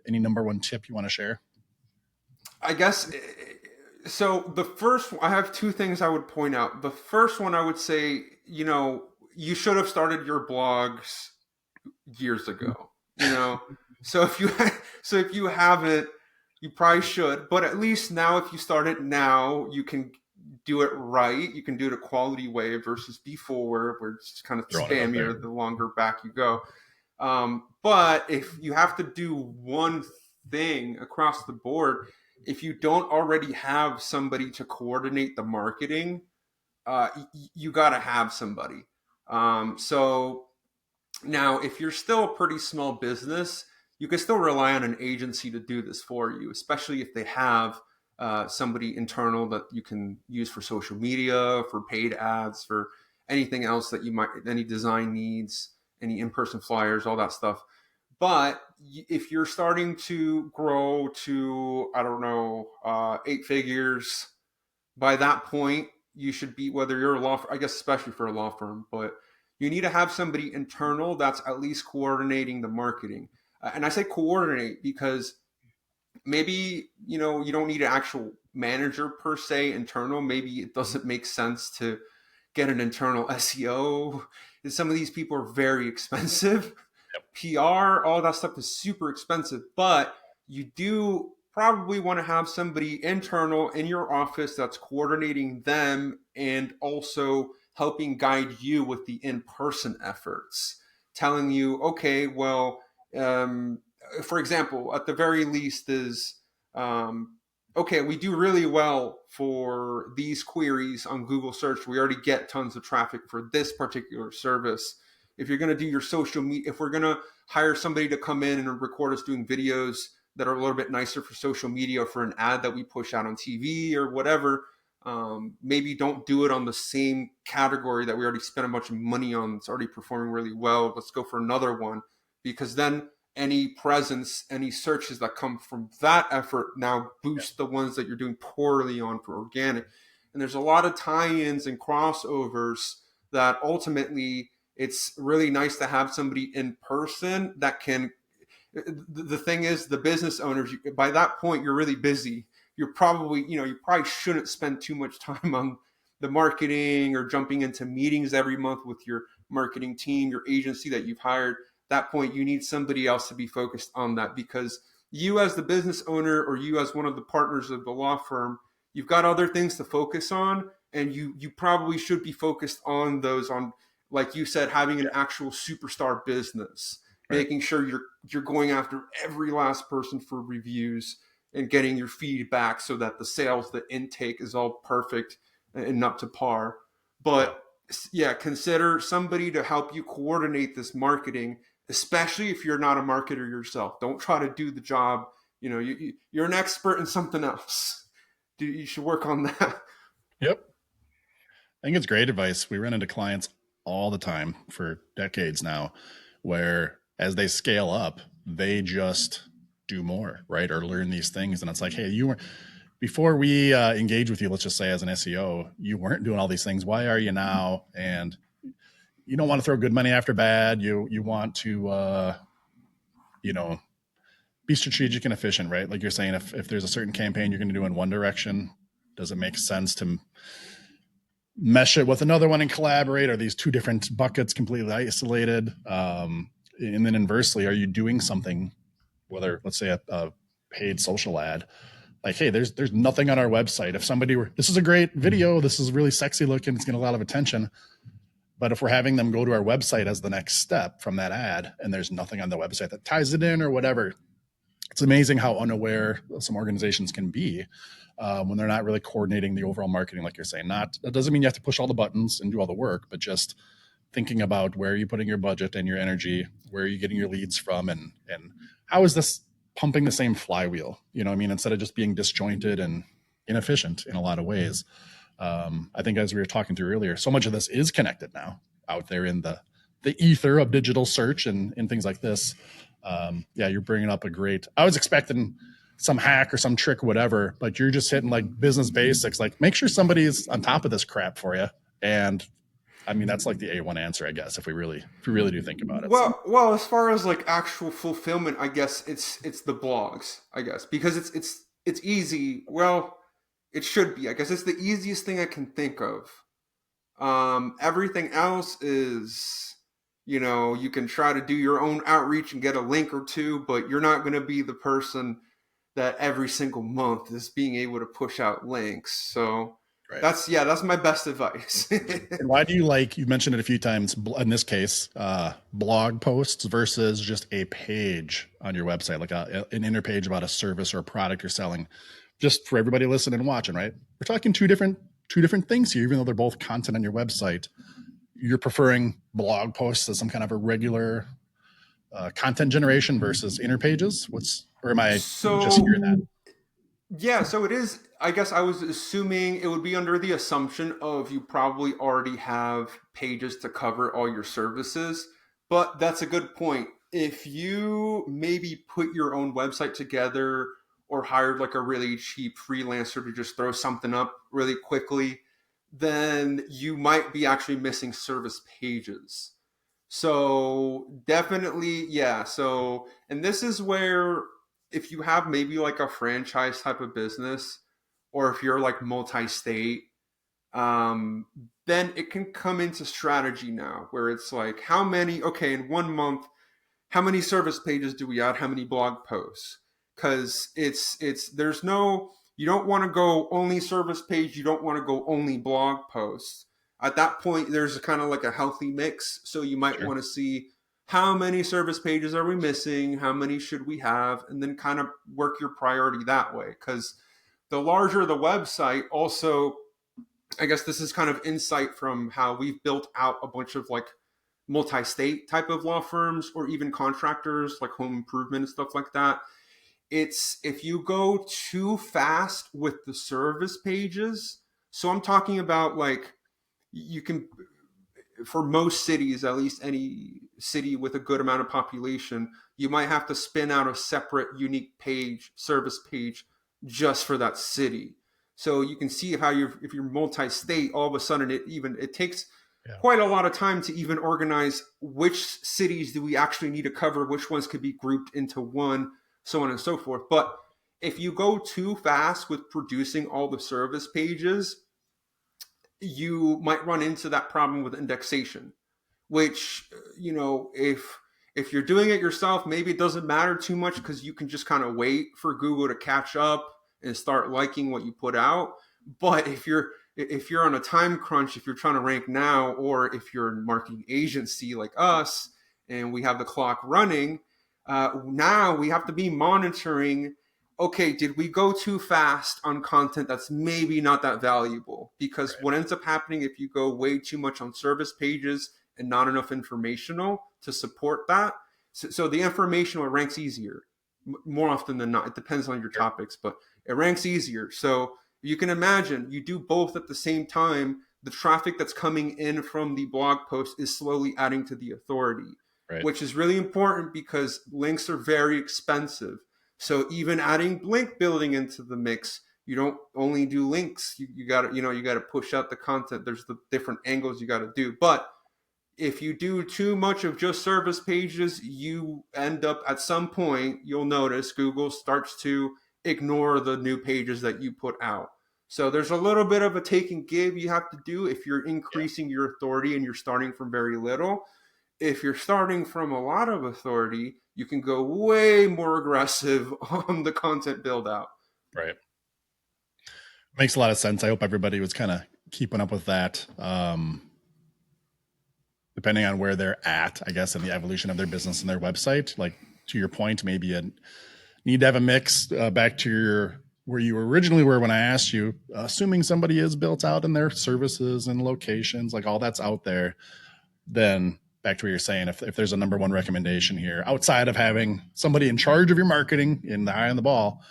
any number one tip you want to share? I guess so. I have two things I would point out. The first one, I would say, you should have started your blogs years ago. So if you so if you haven't, you probably should. But at least now, if you start it now, you can do it right. You can do it a quality way versus before, where it's kind of Throwing it out there. spammier the longer back you go. But if you have to do one thing across the board, if you don't already have somebody to coordinate the marketing, you got to have somebody. So now, if you're still a pretty small business, you can still rely on an agency to do this for you, especially if they have somebody internal that you can use for social media, for paid ads, for anything else that you might, any design needs, any in-person flyers, all that stuff. But if you're starting to grow to, I don't know, 8 figures, by that point, you should be, whether you're a law firm, I guess, especially for a law firm, but you need to have somebody internal that's at least coordinating the marketing. And I say coordinate because maybe, you don't need an actual manager per se internal. Maybe it doesn't make sense to get an internal SEO. And some of these people are very expensive. PR, all that stuff is super expensive, but you do probably want to have somebody internal in your office that's coordinating them and also helping guide you with the in-person efforts, telling you, okay, well, for example, at the very least is, okay, we do really well for these queries on Google search. We already get tons of traffic for this particular service. If you're going to do your social media, if we're going to hire somebody to come in and record us doing videos that are a little bit nicer for social media or for an ad that we push out on TV or whatever, maybe don't do it on the same category that we already spent a bunch of money on. It's already performing really well. Let's go for another one, because then any presence, any searches that come from that effort now boost the ones that you're doing poorly on for organic. And there's a lot of tie-ins and crossovers that ultimately it's really nice to have somebody in person that can. The thing is, the business owners, by that point, you're really busy. You're probably, you probably shouldn't spend too much time on the marketing or jumping into meetings every month with your marketing team, your agency that you've hired. At that point, you need somebody else to be focused on that, because you as the business owner or you as one of the partners of the law firm, you've got other things to focus on, and you probably should be focused on those, on, like you said, having an actual superstar business. Right. Making sure you're going after every last person for reviews and getting your feedback so that the sales, the intake is all perfect and up to par. But yeah, consider somebody to help you coordinate this marketing, especially if you're not a marketer yourself. Don't try to do the job. You're an expert in something else. You should work on that. Yep. I think it's great advice. We run into clients all the time for decades now, where as they scale up, they just do more, right? Or learn these things. And it's like, hey, before we engage with you, let's just say as an SEO, you weren't doing all these things. Why are you now? And you don't want to throw good money after bad. You want to, be strategic and efficient, right? Like you're saying, if there's a certain campaign you're going to do in one direction, does it make sense to mesh it with another one and collaborate? Are these two different buckets completely isolated? And then inversely, are you doing something, whether, let's say, a paid social ad, like, hey, there's nothing on our website. If somebody this is a great video, this is really sexy looking, it's getting a lot of attention. But if we're having them go to our website as the next step from that ad, and there's nothing on the website that ties it in or whatever, it's amazing how unaware some organizations can be when they're not really coordinating the overall marketing, like you're saying. That doesn't mean you have to push all the buttons and do all the work, but just thinking about where are you putting your budget and your energy, where are you getting your leads from, and how is this pumping the same flywheel? Instead of just being disjointed and inefficient in a lot of ways. I think, as we were talking through earlier, so much of this is connected now out there in the ether of digital search and things like this. You're bringing up I was expecting some hack or some trick or whatever, but you're just hitting like business basics, like make sure somebody's on top of this crap for you and I mean, that's like the A1 answer, I guess, if we really do think about it. So, Well, as far as like actual fulfillment, I guess it's the blogs, I guess, because it's easy. Well, it should be. I guess it's the easiest thing I can think of. Everything else is, you can try to do your own outreach and get a link or two, but you're not going to be the person that every single month is being able to push out links. So right. that's my best advice. And why do you like, you mentioned it a few times in this case, blog posts versus just a page on your website, like an inner page about a service or a product you're selling, just for everybody listening and watching, right? We're talking two different things here, even though they're both content on your website. You're preferring blog posts as some kind of a regular content generation versus inner pages. Or am I just So hearing that? yeah, so it is. I guess I was assuming it would be under the assumption of you probably already have pages to cover all your services, but that's a good point. If you maybe put your own website together or hired like a really cheap freelancer to just throw something up really quickly, then you might be actually missing service pages. So definitely, yeah. So, and this is where if you have maybe like a franchise type of business, or if you're like multi-state, um, then it can come into strategy now, where it's like, how many? Okay, in 1 month, how many service pages do we add? How many blog posts? Because it's there's no, you don't want to go only service page, you don't want to go only blog posts. At that point, there's kind of like a healthy mix. So you might Sure. want to see how many service pages are we missing, how many should we have, and then kind of work your priority that way. Because the larger the website, also, I guess this is kind of insight from how we've built out a bunch of like multi-state type of law firms or even contractors like home improvement and stuff like that. It's if you go too fast with the service pages. So I'm talking about like, you can, for most cities, at least any city with a good amount of population, you might have to spin out a separate unique page, service page, just for that city. So you can see how if you're multi-state, all of a sudden it takes Yeah. quite a lot of time to even organize which cities do we actually need to cover, which ones could be grouped into one, so on and so forth. But if you go too fast with producing all the service pages, you might run into that problem with indexation, which, if you're doing it yourself, maybe it doesn't matter too much because you can just kind of wait for Google to catch up and start liking what you put out. But if you're on a time crunch, if you're trying to rank now, or if you're a marketing agency like us and we have the clock running, now we have to be monitoring, okay, did we go too fast on content that's maybe not that valuable? Because Right. what ends up happening if you go way too much on service pages and not enough informational to support that, so the informational ranks easier more often than not. It depends on your Sure. topics, but it ranks easier. So you can imagine you do both at the same time. The traffic that's coming in from the blog post is slowly adding to the authority, Right. which is really important because links are very expensive. So even adding link building into the mix, you don't only do links. You got to, you got to push out the content. There's the different angles you got to do. But if you do too much of just service pages, you end up at some point, you'll notice Google starts to ignore the new pages that you put out. So there's a little bit of a take and give you have to do if you're Yeah. increasing your authority and you're starting from very little. If you're starting from a lot of authority, you can go way more aggressive on the content build out. Right. Makes a lot of sense. I hope everybody was kind of keeping up with that. Depending on where they're at, I guess, in the evolution of their business and their website. Like to your point, maybe you need to have a mix back to where you originally were when I asked you, assuming somebody is built out in their services and locations, like all that's out there, then back to what you're saying, if there's a number one recommendation here, outside of having somebody in charge of your marketing in the eye on the ball,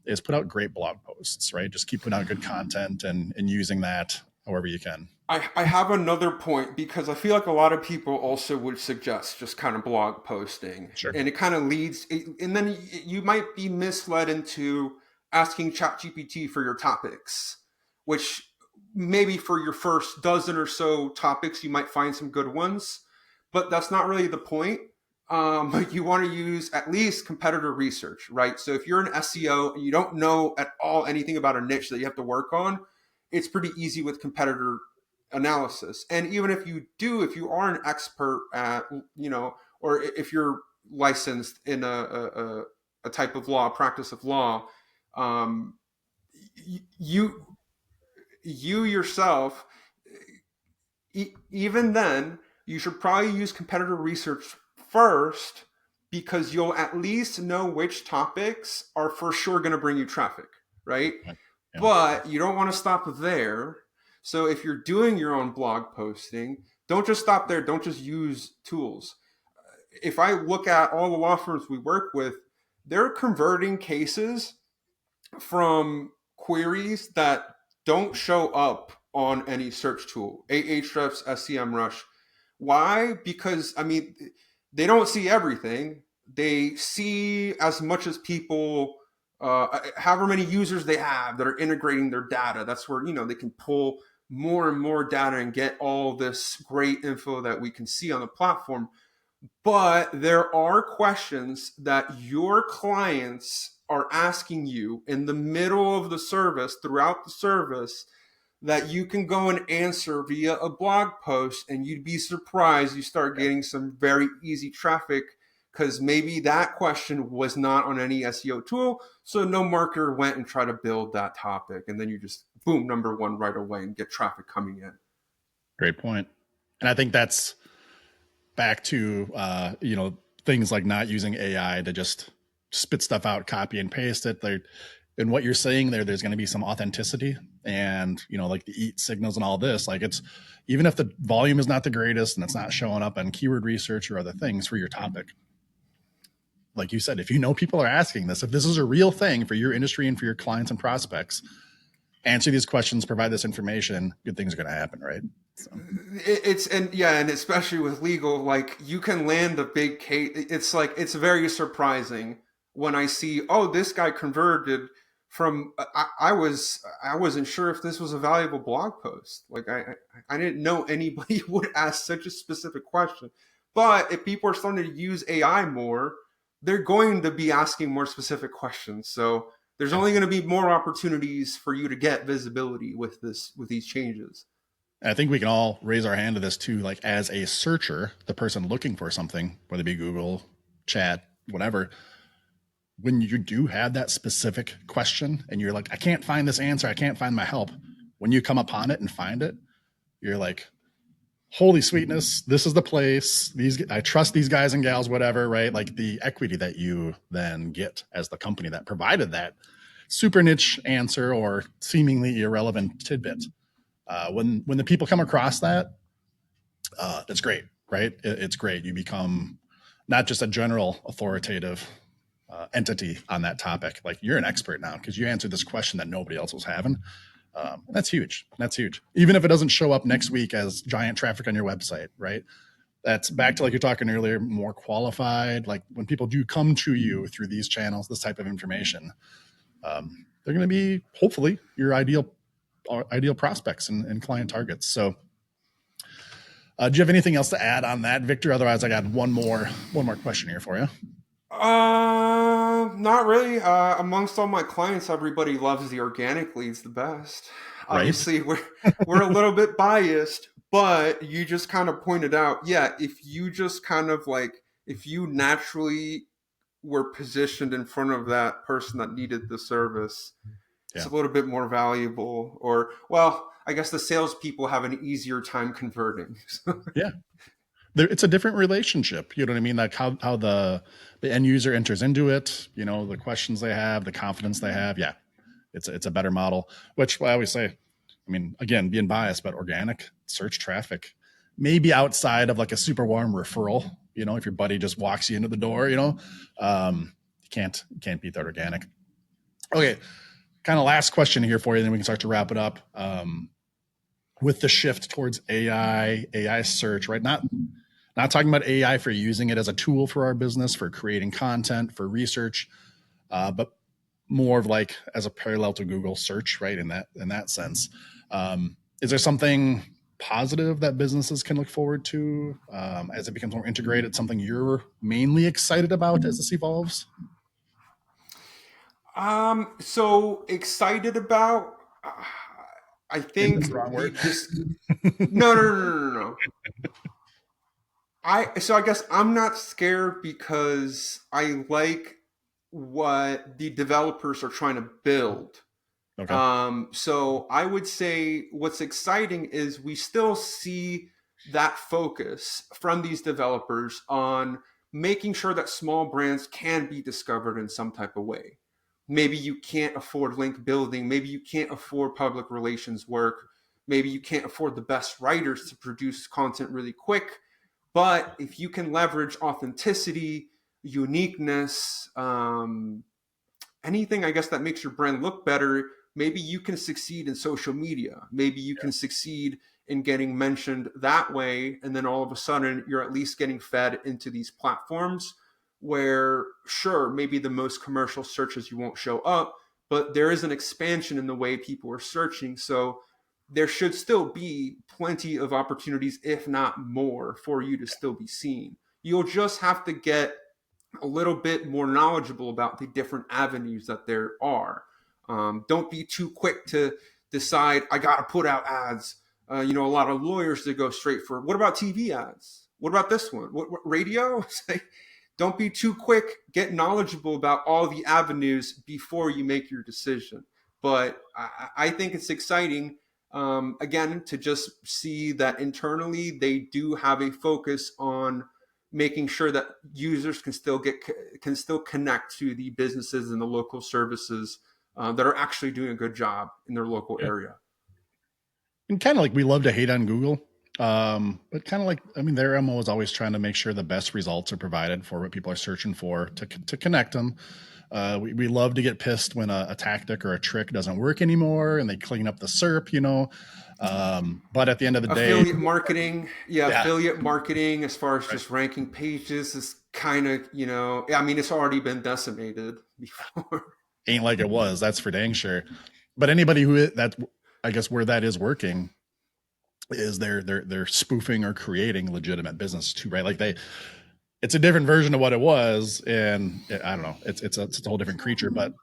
is put out great blog posts, right? Just keep putting out good content and using that however you can. I have another point because I feel like a lot of people also would suggest just kind of blog posting, Sure. and it kind of leads, and then you might be misled into asking ChatGPT for your topics, which maybe for your first dozen or so topics, you might find some good ones, but that's not really the point. You want to use at least competitor research, right? So if you're an SEO and you don't know at all anything about a niche that you have to work on, it's pretty easy with competitor analysis. And even if you do, if you are an expert at, or if you're licensed in a type of law, practice of law, um, you you yourself, even then, you should probably use competitor research first because you'll at least know which topics are for sure going to bring you traffic, right? Yeah. But you don't want to stop there. So if you're doing your own blog posting, don't just stop there. Don't just use tools. If I look at all the law firms we work with, they're converting cases from queries that don't show up on any search tool, Ahrefs, SEMrush. Why? Because, I mean, they don't see everything. They see as much as people, however many users they have that are integrating their data. That's where, they can pull more and more data and get all this great info that we can see on the platform. But there are questions that your clients are asking you in the middle of the service, throughout the service, that you can go and answer via a blog post, and you'd be surprised you start getting some very easy traffic because maybe that question was not on any SEO tool, so no marketer went and tried to build that topic, and then you just boom, number one right away and get traffic coming in. Great point. And I think that's back to things like not using AI to just spit stuff out, copy and paste it. And what you're saying there's going to be some authenticity, and like the EAT signals and all this. Like, it's even if the volume is not the greatest and it's not showing up on keyword research or other things for your topic, like you said, if people are asking this, if this is a real thing for your industry and for your clients and prospects, answer these questions, provide this information, good things are going to happen, right? So. And especially with legal, like, you can land a big case. It's very surprising when I see, oh, this guy converted from. I wasn't sure if this was a valuable blog post. Like, I didn't know anybody would ask such a specific question. But if people are starting to use AI more, they're going to be asking more specific questions. So there's only going to be more opportunities for you to get visibility with these changes. I think we can all raise our hand to this too. Like, as a searcher, the person looking for something, whether it be Google, chat, whatever, when you do have that specific question and you're like, I can't find this answer, I can't find my help. When you come upon it and find it, you're like, holy sweetness, this is the place. I trust these guys and gals, whatever, right? Like, the equity that you then get as the company that provided that super niche answer or seemingly irrelevant tidbit. When the people come across that, it's great, right? It's great. You become not just a general authoritative entity on that topic. Like, you're an expert now because you answered this question that nobody else was having. That's huge. That's huge. Even if it doesn't show up next week as giant traffic on your website, right? That's back to, like you're talking earlier, more qualified. Like, when people do come to you through these channels, this type of information, they're going to be hopefully your ideal prospects and client targets. So, do you have anything else to add on that, Victor? Otherwise, I got one more question here for you. Not really. Amongst all my clients, everybody loves the organic leads the best. Right. Obviously, we're a little bit biased, but you just kind of pointed out, yeah, if you just kind of if you naturally were positioned in front of that person that needed the service, it's a little bit more valuable. Or, well, I guess the salespeople have an easier time converting. Yeah. It's a different relationship. You know what I mean? Like, how the end user enters into it, the questions they have, the confidence they have. Yeah. It's a better model, which I always say, I mean, again, being biased, but organic search traffic, maybe outside of like a super warm referral, if your buddy just walks you into the door, you can't beat that organic. Okay. Kind of last question here for you, then we can start to wrap it up. With the shift towards AI search, right? Not talking about AI for using it as a tool for our business, for creating content, for research, but more of like as a parallel to Google search, right? In that sense, Is there something positive that businesses can look forward to as it becomes more integrated? Something you're mainly excited about as this evolves? So excited about, I Maybe that's think the wrong the word. this no no no no no no. I guess I'm not scared because I like what the developers are trying to build. Okay. So I would say what's exciting is we still see that focus from these developers on making sure that small brands can be discovered in some type of way. Maybe you can't afford link building, maybe you can't afford public relations work, maybe you can't afford the best writers to produce content really quick, but if you can leverage authenticity, uniqueness, anything I guess that makes your brand look better, maybe you can succeed in social media. Maybe you can succeed in getting mentioned that way. And then all of a sudden, you're at least getting fed into these platforms where, sure, maybe the most commercial searches you won't show up, but there is an expansion in the way people are searching. So there should still be plenty of opportunities, if not more, for you to still be seen. You'll just have to get a little bit more knowledgeable about the different avenues that there are. Don't be too quick to decide I got to put out ads. A lot of lawyers that go straight for what about TV ads? What about this one? What radio? Don't be too quick. Get knowledgeable about all the avenues before you make your decision. But I think it's exciting. Again, to just see that internally they do have a focus on making sure that users can still connect to the businesses and the local services that are actually doing a good job in their local Yeah. area. And kind of like we love to hate on Google, but kind of like, I mean, their MO is always trying to make sure the best results are provided for what people are searching for to connect them. We love to get pissed when a tactic or a trick doesn't work anymore and they clean up the SERP, but at the end of the day, Affiliate marketing, yeah, yeah, affiliate marketing as far as right. just ranking pages is kind of, I mean, it's already been decimated before. Ain't like it was. That's for dang sure. But anybody who that, I guess, where that is working is they're spoofing or creating legitimate business too, right? Like it's a different version of what it was, and I don't know, it's a whole different creature. But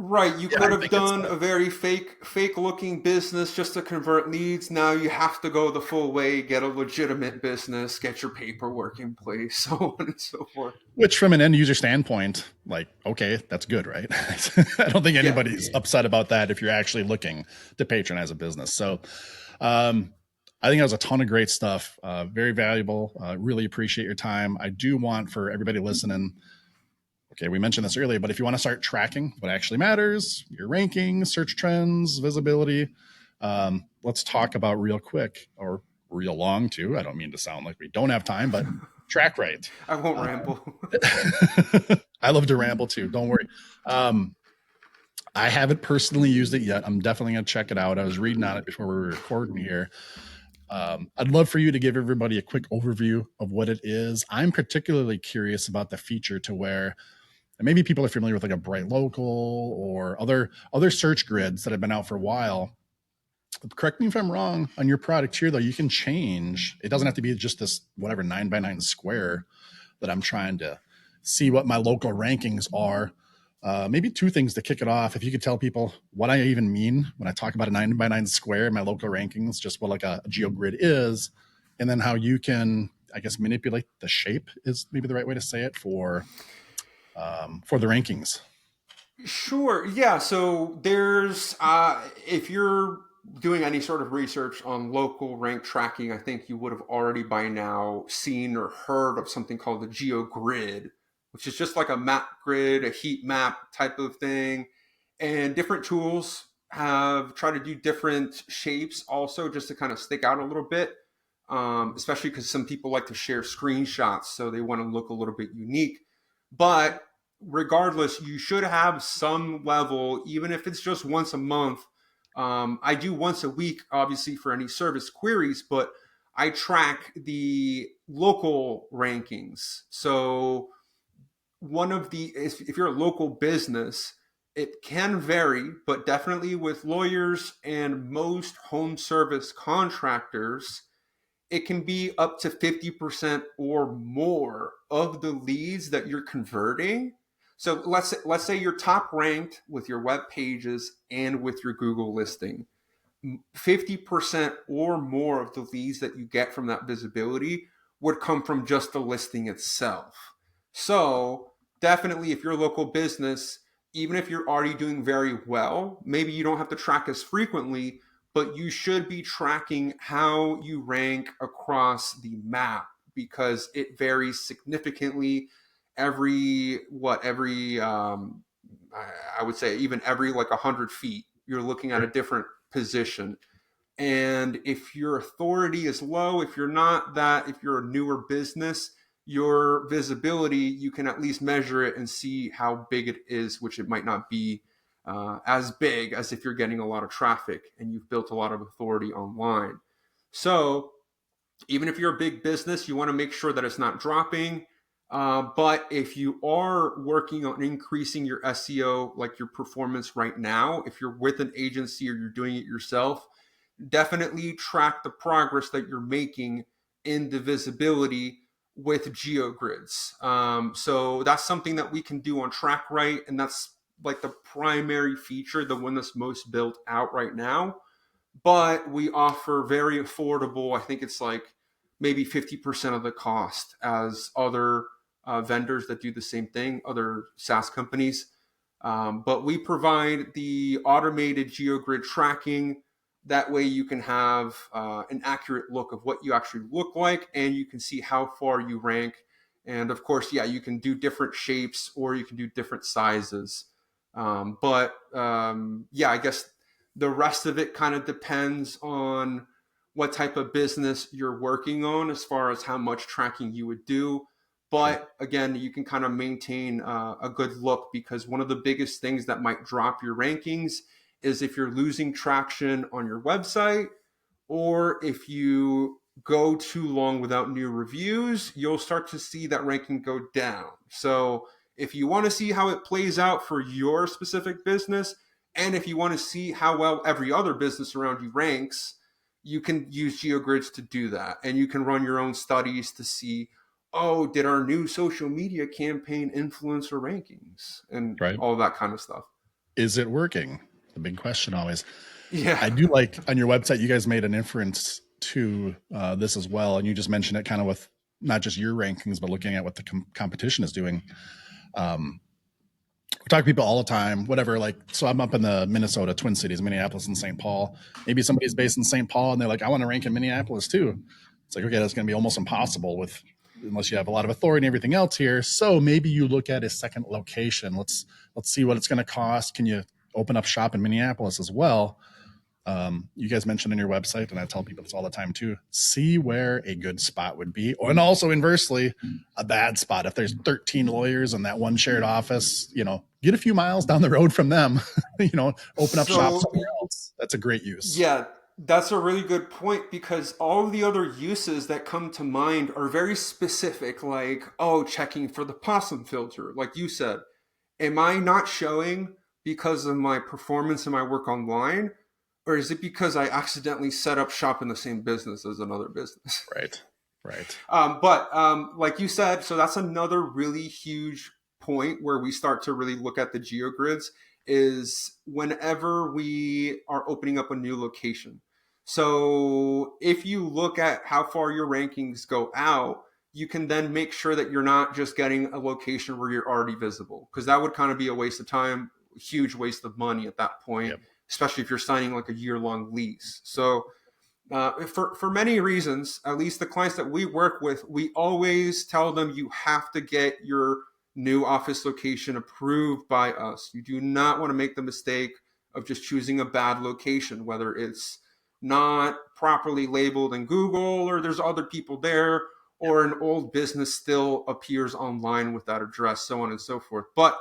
Right, you yeah, could I have think it's done a very fake looking business just to convert leads. Now you have to go the full way, get a legitimate business, get your paperwork in place, so on and so forth. which from an end user standpoint, like, okay, that's good, right? I don't think Yeah. anybody's upset about that if you're actually looking to patronize a business. So um I think that was a ton of great stuff, very valuable. Really appreciate your time. I do want for everybody listening, okay, we mentioned this earlier, but if you want to start tracking what actually matters, your rankings, search trends, visibility, let's talk about real quick or real long too. I don't mean to sound like we don't have time, but TrackRite. I won't Uh, ramble. I love to ramble too. Don't worry. Um, I haven't personally used it yet. I'm definitely going to check it out. I was reading on it before we were recording here. I'd love for you to give everybody a quick overview of what it is. I'm particularly curious about the feature to where and maybe people are familiar with like a Bright Local or other search grids that have been out for a while. Correct me if I'm wrong on your product here, though. You can change. It doesn't have to be just this whatever 9x9 square that I'm trying to see what my local rankings are. Maybe two things to kick it off. If you could tell people what I even mean when I talk about a 9x9 square in my local rankings, just what like a GeoGrid is, and then how you can, I guess, manipulate the shape is maybe the right way to say it for the rankings. Sure. Yeah. So there's, if you're doing any sort of research on local rank tracking, I think you would have already by now seen or heard of something called the GeoGrid, which is just like a map grid, a heat map type of thing. And different tools have tried to do different shapes also just to kind of stick out a little bit, especially because some people like to share screenshots. So they want to look a little bit unique. But regardless, you should have some level, even if it's just once a month. I do once a week, obviously, for any service queries, but I track the local rankings. So, if you're a local business, It can vary, but definitely with lawyers and most home service contractors, it can be up to 50% or more of the leads that you're converting. So let's say you're top ranked with your web pages and with your Google listing. 50% or more of the leads that you get from that visibility would come from just the listing itself. So definitely, if you're a local business, even if you're already doing very well, maybe you don't have to track as frequently, but you should be tracking how you rank across the map because it varies significantly every I would say even every like 100 feet, you're looking at a different position. And if your authority is low, if you're a newer business, your visibility, you can at least measure it and see how big it is, which it might not be as big as if you're getting a lot of traffic and you've built a lot of authority online. So even if you're a big business, you want to make sure that it's not dropping. But if you are working on increasing your SEO, like your performance right now, if you're with an agency or you're doing it yourself, definitely track the progress that you're making in the visibility with GeoGrids. So that's something that we can do on TrackRight, and that's like the primary feature, the one that's most built out right now. But we offer very affordable, I think it's like maybe 50% of the cost as other vendors that do the same thing, other SaaS companies. But we provide the automated GeoGrid tracking. That way you can have an accurate look of what you actually look like, and you can see how far you rank. And of course, yeah, you can do different shapes or you can do different sizes. Yeah, I guess the rest of it kind of depends on what type of business you're working on as far as how much tracking you would do. Sure. But again, you can kind of maintain a good look, because one of the biggest things that might drop your rankings is if you're losing traction on your website, or if you go too long without new reviews, you'll start to see that ranking go down. So if you want to see how it plays out for your specific business, and if you want to see how well every other business around you ranks, you can use GeoGrids to do that. And you can run your own studies to see, oh, did our new social media campaign influence our rankings and Right. all that kind of stuff. Is it working? The big question always. Yeah. I do like on your website, you guys made an inference to this as well. And you just mentioned it kind of with not just your rankings, but looking at what the competition is doing. We talk to people all the time, whatever. Like, so I'm up in the Minnesota Twin Cities, Minneapolis and St. Paul. Maybe somebody's based in St. Paul and they're like, I want to rank in Minneapolis too. It's like, okay, that's going to be almost impossible unless you have a lot of authority and everything else here. So maybe you look at a second location. Let's see what it's going to cost. Can you open up shop in Minneapolis as well? You guys mentioned on your website, and I tell people this all the time too, see where a good spot would be. And also inversely, a bad spot. If there's 13 lawyers in that one shared office, get a few miles down the road from them, open up shop somewhere else. That's a great use. Yeah, that's a really good point, because all of the other uses that come to mind are very specific, like, oh, checking for the possum filter. Like you said, am I not showing because of my performance and my work online? Or is it because I accidentally set up shop in the same business as another business? Right. Right. Like you said, so that's another really huge point where we start to really look at the GeoGrids is whenever we are opening up a new location. So if you look at how far your rankings go out, you can then make sure that you're not just getting a location where you're already visible, because that would kind of be a waste of time, a huge waste of money at that point, Yep. especially if you're signing like a year-long lease. So for many reasons, at least the clients that we work with, we always tell them you have to get your new office location approved by us. You do not want to make the mistake of just choosing a bad location, whether it's not properly labeled in Google, or there's other people there, or an old business still appears online with that address, so on and so forth. But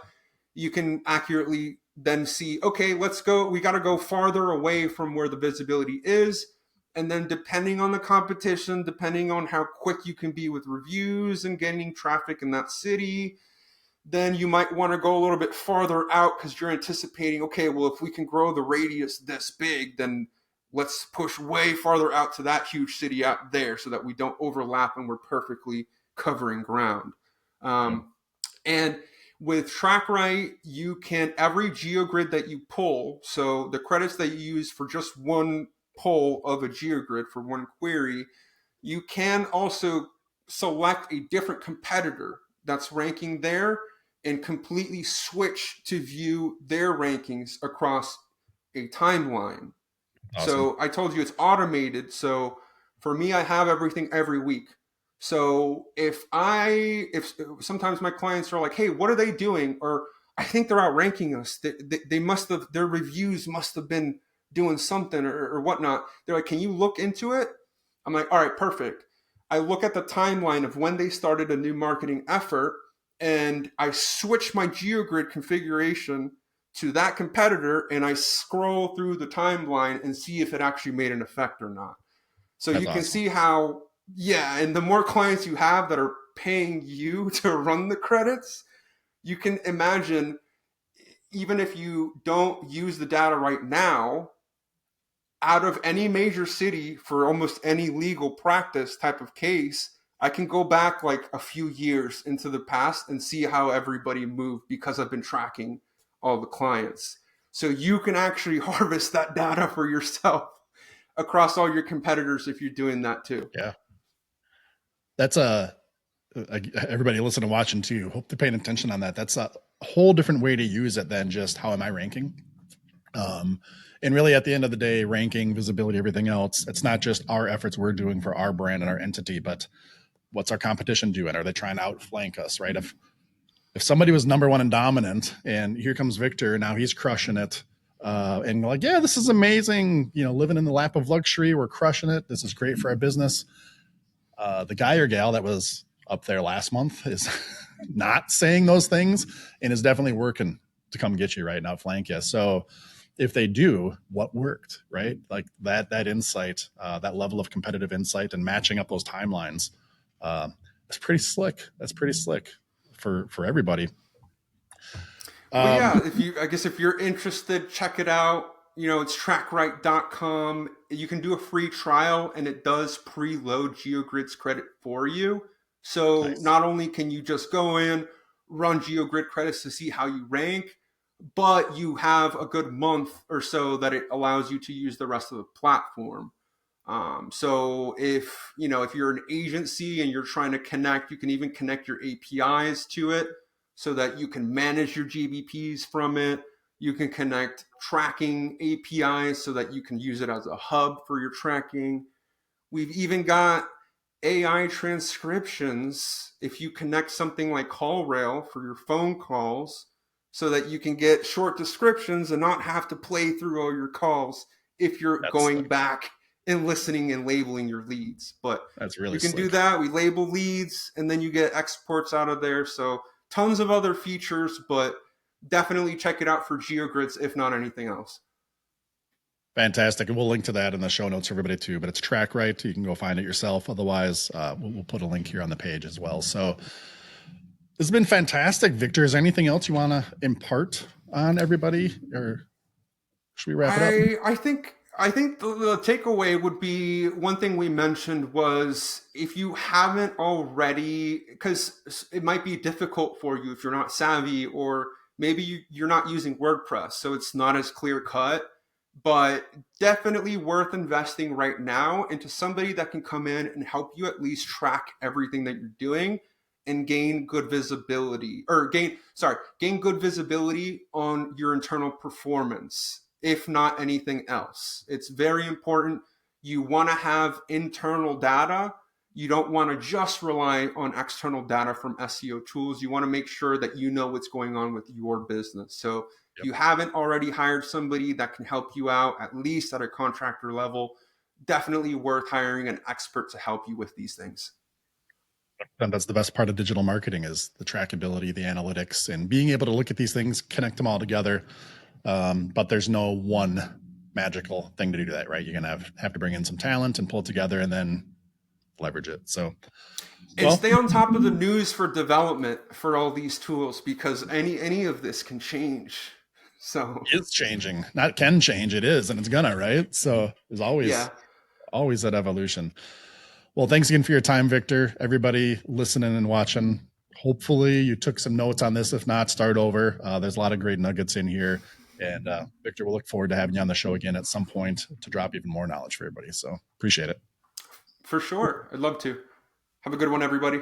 you can accurately then see, okay, let's go, we got to go farther away from where the visibility is. And then depending on the competition, depending on how quick you can be with reviews and getting traffic in that city, then you might want to go a little bit farther out because you're anticipating, okay, well, if we can grow the radius this big, then let's push way farther out to that huge city out there so that we don't overlap and we're perfectly covering ground. And with TrackRight, you can, every GeoGrid that you pull, so the credits that you use for just one pull of a GeoGrid for one query, you can also select a different competitor that's ranking there and completely switch to view their rankings across a timeline. Awesome. So I told you it's automated. So for me, I have everything every week. So if sometimes my clients are like, hey, what are they doing? Or I think they're outranking us. They must have, their reviews must have been doing something or whatnot. They're like, can you look into it? I'm like, all right, perfect. I look at the timeline of when they started a new marketing effort and I switch my GeoGrid configuration to that competitor and I scroll through the timeline and see if it actually made an effect or not. So That's you can awesome. see how, yeah, and the more clients you have that are paying you to run the credits, you can imagine, even if you don't use the data right now, out of any major city for almost any legal practice type of case, I can go back like a few years into the past and see how everybody moved because I've been tracking all the clients. So you can actually harvest that data for yourself across all your competitors if you're doing that too. Yeah. That's everybody listening and watching too. Hope they're paying attention on that. That's a whole different way to use it than just how am I ranking. And really at the end of the day, ranking, visibility, everything else, it's not just our efforts we're doing for our brand and our entity, but what's our competition doing? Are they trying to outflank us, right? If somebody was number one and dominant and here comes Victor, now he's crushing it. And you're like, yeah, this is amazing. Living in the lap of luxury. We're crushing it. This is great for our business. The guy or gal that was up there last month is not saying those things and is definitely working to come get you right now, flank you. So if they do, what worked, right? Like that insight, that level of competitive insight and matching up those timelines, that's pretty slick. That's pretty slick for everybody. Well, yeah, if you're interested, check it out. It's trackright.com. You can do a free trial and it does preload GeoGrid's credit for you. So Nice. not only can you just go in, run GeoGrid credits to see how you rank, but you have a good month or so that it allows you to use the rest of the platform. So if you're an agency and you're trying to connect, you can even connect your APIs to it so that you can manage your GBPs from it. You can connect tracking APIs so that you can use it as a hub for your tracking. We've even got AI transcriptions if you connect something like CallRail for your phone calls so that you can get short descriptions and not have to play through all your calls if you're That's going slick. back and listening and labeling your leads. But That's you really can do slick. that. We label leads and then you get exports out of there. So tons of other features, but definitely check it out for GeoGrids, if not anything else. Fantastic. And we'll link to that in the show notes for everybody too, but it's TrackRight. You can go find it yourself. Otherwise, we'll put a link here on the page as well. So this has been fantastic. Victor, is there anything else you want to impart on everybody or should we wrap it up? I think the takeaway would be one thing we mentioned was if you haven't already, because it might be difficult for you if you're not savvy, or maybe you're not using WordPress, so it's not as clear cut, but definitely worth investing right now into somebody that can come in and help you at least track everything that you're doing and gain good visibility gain good visibility on your internal performance, if not anything else. It's very important. You want to have internal data. You don't want to just rely on external data from SEO tools. You want to make sure that you know what's going on with your business. So if Yep. you haven't already hired somebody that can help you out, at least at a contractor level, definitely worth hiring an expert to help you with these things. And that's the best part of digital marketing is the trackability, the analytics, and being able to look at these things, connect them all together. But there's no one magical thing to do that, right? You're gonna have to bring in some talent and pull it together, and then leverage it. So, And stay on top of the news for development for all these tools, because any of this can change. So it's changing, not can change. It is, and it's gonna, right? So there's always that evolution. Well, thanks again for your time, Victor. Everybody listening and watching, hopefully you took some notes on this. If not, start over. There's a lot of great nuggets in here. And Victor, we'll look forward to having you on the show again at some point to drop even more knowledge for everybody. So appreciate it. For sure. I'd love to. Have a good one, everybody.